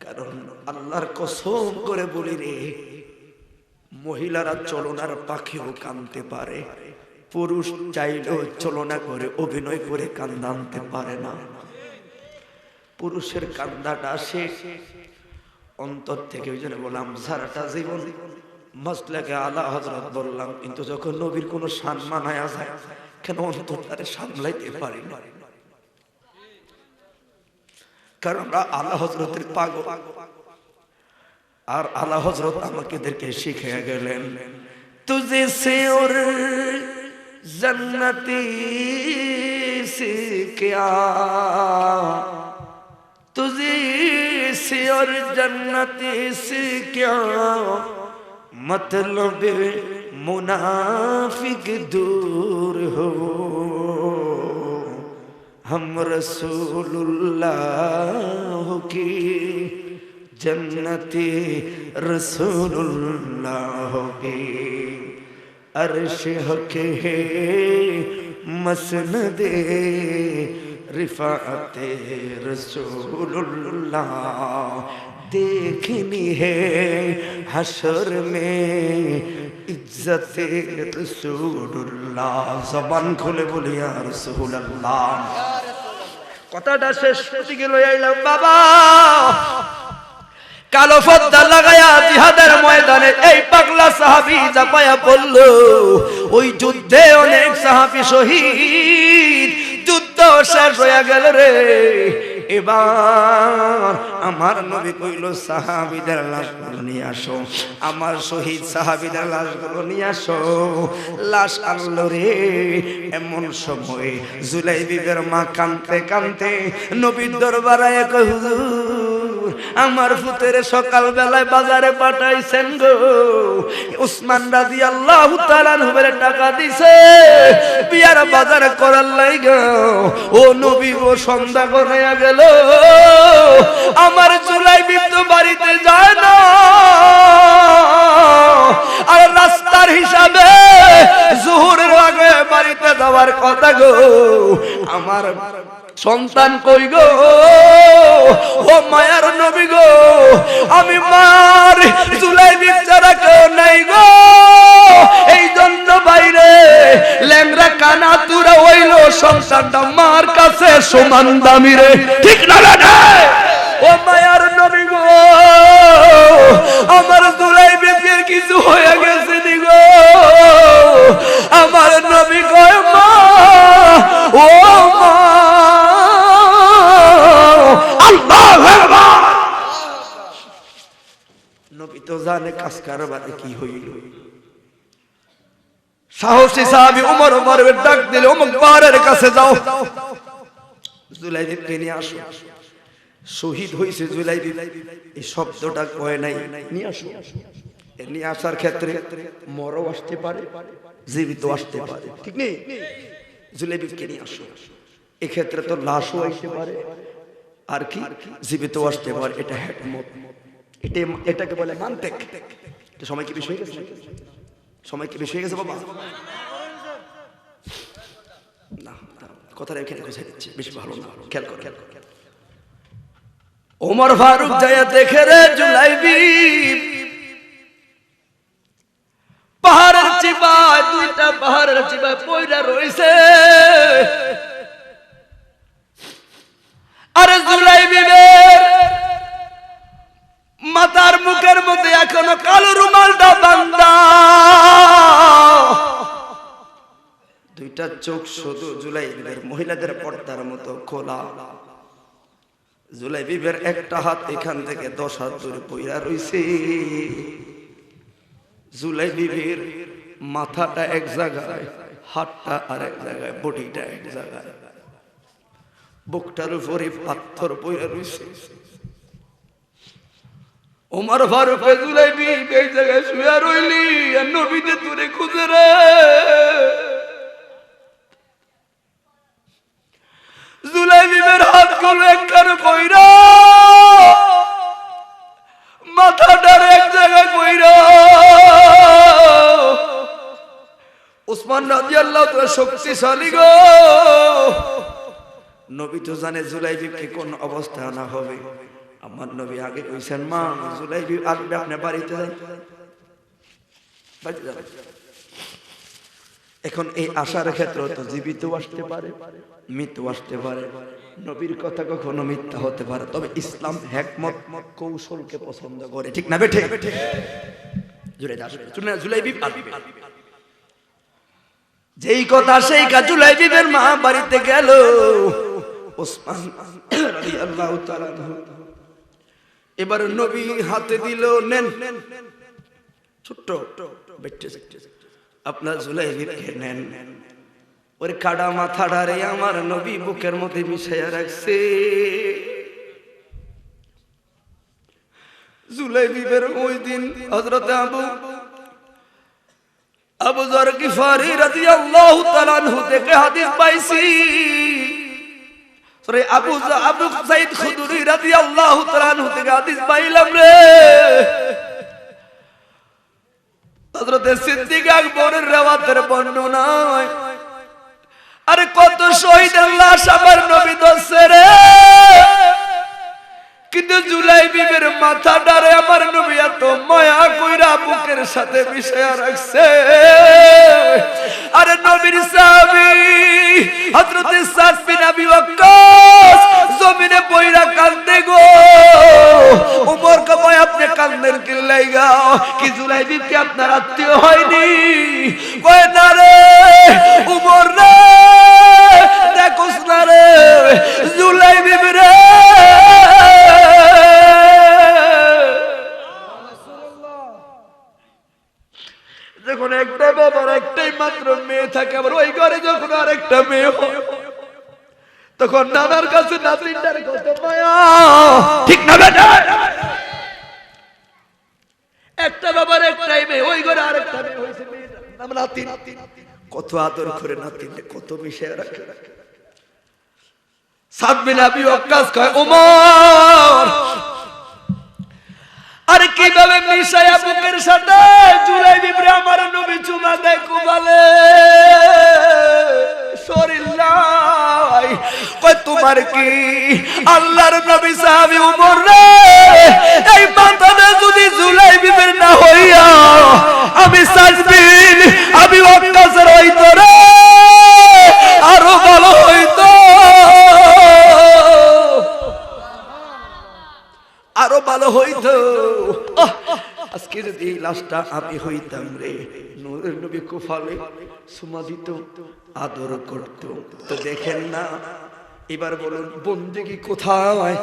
কারণ আল্লাহর কসম করে বলি রে, মহিলারা চলনার পাখিও কাঁদতে পারে, পুরুষ চাইলেও চলনা করে অভিনয় করে কান্দা আনতে পারে না। পুরুষের কান্দাটা আসে অন্তর থেকে। ওই জন্য বললাম সারাটা জীবন মাসলাকে আলা হযরত বললাম, কিন্তু যখন নবীর কোনো সম্মান হয় যায়, কেন অন্তরটারে সামলাইতে পারি না? কারণ আমরা আলা হযরতের পাগল। আর আলা হযরত আমাদেরকে শিখিয়ে গেলেন, তুঝে সে ওর জন্নতি সে কিয়া, তুঝে সে ওর জন্নতি সে কিয়া, मतलब मुनाफिक दूर हो, हम रसूलुल्लाह की जन्नती रसूलुल्लाह की अर्श के मसनदे रिफाते रसूलुल्लाह देखनी है हशर में इज्जत रसूलुल्लाह। जबान खुले बोली या रसूलुल्लाह। কথাটা শেষ হতে গেল আইলাম বাবা, কালো পর্দা লাগায়া জিহাদের ময়দানে এই পাগলা সাহাবী জাপায়া পড়ল। ওই যুদ্ধে অনেক সাহাবী শহীদ, যুদ্ধ শেষ হয়ে গেল রে। এবার আমার নবী কইল সাহাবীদের লাশগুলো নিয়ে আসো, আমার শহীদ সাহাবীদের লাশগুলো নিয়ে আসো। লাশ আনলো রে। এমন সময় জুলাইবিবের মা কাঁদতে কাঁদতে নবীর দরবারে কই, হুজুর আমার পুত্রের সকাল বেলায় বাজারে পাঠাইছেন গো, উসমান রাদিয়াল্লাহু তাআলা আনহুর টাকা দিছে বিয়ার বাজার করার লাগা। ও নবী ও সন্ধ্যা হয়ে গেল, আমার জুলাইবি তো বাড়িতে যায় না, আর রাস্তার হিসাবে জোহরের আগে বাড়িতে যাওয়ার কথা গো। আমার সন্তান কই গো, ও মায়ার নবী গো, আমি মার জুলাইবি ছাড়া কেউ নাই গো। এই জন্য বাইরে ল্যাংরা কানা তুরা হইল, সংসারটা মার কাছে সমান দামি রে, ঠিক না রে? ও মায়ার নবী গো, আমার জুলাইবির কিছু হয়ে গেছে নি গো। আমার নবী কয় মা, ও মা, নবী তো জানে কাজ কারবারে কি হইল। সাহসী সাহাবী ওমর ফারুক ডাক দিল, অমুক পাহাড়ের কাছে যাও, জুলাইবিকে নিয়ে আসো। শহীদ হইছে জুলাইবি, এই শব্দটা কয় নাই, নিয়ে আসো। নিয়ে আসার ক্ষেত্রে মরও আসতে পারে, জীবিত আসতে পারে, ঠিক নেই? জুলাইবিকে নিয়ে আসো। এক্ষেত্রে তো লাশও আসতে পারে, আর কি জীবিত আসতে পারে। এটা হিকমত, এটাকে বলে মানতেক। সময় কি বেশি হয়ে গেছে? সময় কি বেশি হয়ে গেছে বাবা? না, কথাটা এখানে বুঝাই দিচ্ছি, বেশি ভালো না, খেয়াল করো। ওমর ফারুক যায় দেখে রে জুলাইবি কালো রুমালটা বান্দা, দুইটা চোখ শুধু জুলাইবিবের মহিলাদের পর্দার মতো খোলা। জুলাইবিবের একটা হাত এখান থেকে 10 হাত দূরে পইরা রইছে। জুলাইবিবের মাথাটা এক জায়গায়, হাতটা আরেক জায়গায়, বডিটা এক জায়গায়, বুকটার উপরে পাথর পইরা রইছে। ওমর ফারুক জুলাইবিব এই জায়গায় শুয়ে রইলি, আর নবীতে তোরে খুঁজে রে। জুলাইবিবের হাতগুলো একখানে কইরা, মাথাটার এক জায়গায় কইরা। উসমান রাদিয়াল্লাহু তাআলা শক্তিশালী গো, নবী তো জানে জুলাইবিবকে কোন অবস্থা না হবে। আমার নবী আগে কইছেন, মা জুলাইবিব আসবে, আপনি বাড়িতে যান। এখন এই আশার ক্ষেত্রে তো জীবিত আসতে পারে, মৃত্যু আসতে পারে। নবীর কথা কখনো মিথ্যা হতে পারে, তবে ইসলাম হিকমত কৌশলকে পছন্দ করে, ঠিক না বেঠে? জুলাইবিব আসবে, যেই কথা সেই কাজ। জুলাইবিবের মা বাড়িতে গেল, ওসমান রাদিয়াল্লাহু তাআলা এবার নবী হাতে দিল, নেন ছোট্ট বেটে, আপনার জুলাইবিবকে নেন। ওর কাটা মাথাটারে আমার নবী বুকের মধ্যে মিশাইয়া রাখছে। জুলাইবিবের ওই দিন হযরত আবু যর গিফারি রাদিয়াল্লাহু তাআলা আনহু থেকে হাদিস পাইছি। সরে আবু সাঈদ খুদরি রাদিয়াল্লাহু তাআলা আনহু থেকে হাদিস পাইলাম রে। হযরত সিদ্দিক আকবরের রওয়ায়াতের বর্ণনা, আরে কত শহীদের লাশ আমার নবী দছে রে, কিন্তু জুলাইবিবের মাথাটারে আমার নবী এত মায়া কইরা বুকের সাথে মিশায়া রাখছে। আরে নবীর সাহাবী হযরত সাদ বিন আবি ওয়াক্কাস জমিনে পয়রা কান্দে গো। উমর কয়, আপনি কান্দেন কি লাইগা? কি জুলাইবিবকে আপনার আত্মীয় হয়নি? কয় না রে উমর রে, দেখোস না রে জুলাইবিব রে। যখন একটা বাবার একটাই মাত্র মেয়ে থাকে, আবার ওই ঘরে যখন আরেকটা মেয়ে হয়, তখন নানার কাছে নাতিনটার কত মায়া, ঠিক না বেটা? একটা বাবার একটাই মেয়ে, ওই ঘরে আরেকটা মেয়ে হয়েছে, নাতিন, কত আদর করে নাতিনকে কত মিশিয়ে রাখে। সাদ বিন আবি ওয়াক্কাস কয়, ওমর আরে কিভাবে মিশায়া বুকের সাথে জুলাইবিবরে আমার নবী চুমা দেয় কুবালে শরীর নাই। কয় তোমার কি আল্লাহর নবী সাহাবী উমর রে, এই মাথাটা যদি জুলাইবিবের না হইয়া আমি সাদ বিন আবি ওয়াক্কাসের হইতো রে, আরো ভালো হইতো, আরো ভালো হইতো। আজকে যদি এই লাশটা আমি হইতাম রে, নূরের নবী কুফালে সুমা দিত, আদর করত। তো দেখেন না, এবার বলুন বন্দেগী কোথায়,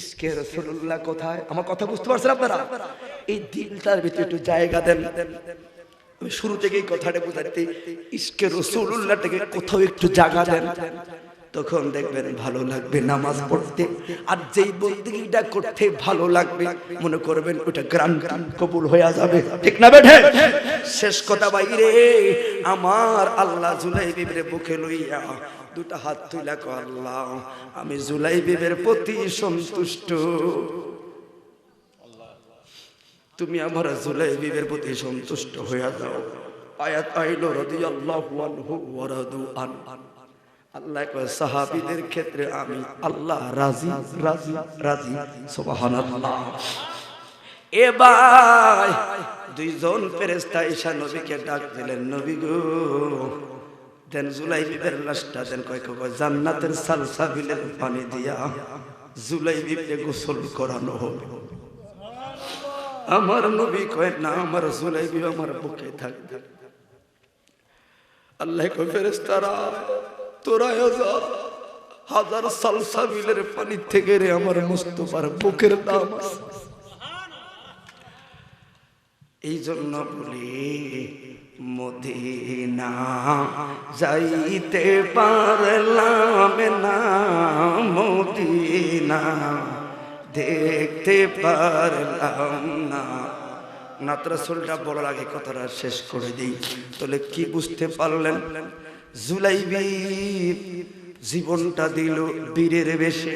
ইশকে রাসূলুল্লাহ কোথায়? আমার কথা বুঝতে পারছেন আপনারা? এই দিলটার ভিতরে একটু জায়গা দেন। আমি শুরু থেকেই কথাটা বুঝাতে, ইশকে রাসূলুল্লাহটাকে কোথাও একটু জায়গা দেন, তখন দেখবেন ভালো লাগবে নামাজ পড়তে। আর যেই বন্দেগীটা করতে ভালো লাগবে, মনে করবেন ওটা গ্রান্ট কবুল হয়ে যাবে, ঠিক না বেঠে? শেষ কথা বাইরে, আমার আল্লাহ জুলাইবিবের বুকে লইয়া দুটা হাত তুইলা কয়, আল্লাহ আমি জুলাইবিবের প্রতি সন্তুষ্ট, তুমি আমার জুলাইবিবের প্রতি সন্তুষ্ট হইয়া যাও। আয়াত আইলো রাদিয়াল্লাহু আনহু ওয়া রাদু আন। আল্লাহ কয় সাহাবীদের ক্ষেত্রে আমি আল্লাহ রাজি রাজি রাজি, সুবহানাল্লাহ। এ ভাই, দুইজন ফেরেশতা এসে নবীকে ডাক দিলেন, নবী গো দেন জুলাইবিবের লাশটা দেন। কয় জান্নাতের সালসাবিলের পানি দিয়া জুলাইবিবকে গোসল করানো হবে। আমার নবী কয় না, আমার জুলাইবি আমার বুকে থাকবে। আল্লাহ কয় ফেরেশতারা তোরা যা, হাজার সালসাবিলের পানি থেকে রে আমার মুস্তাফার বুকের দাম আছে। এই জন্য বলি মদিনা যাইতে পারলাম না, মদিনা দেখতে পারলাম না। নাত রাসূলটা বলার আগে কথাটা শেষ করে দিই। তাহলে কি বুঝতে পারলেন? জুলাইবি জীবনটা দিল বীরের বেশে,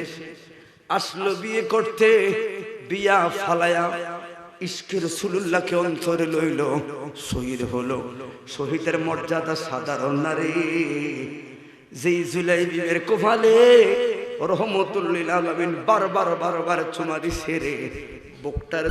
আসলো বিয়ে করতে, বিয়া ফালায়া ইশকে রাসূলুল্লাহকে অন্তরে লইল, শহীদ হলো। শহীদের মর্যাদা সাধারণ না রে। যেই জুলাইবির কোফালে রহমতুল লিল আলামিন বারবার চুমা দিছে রে, বুকটার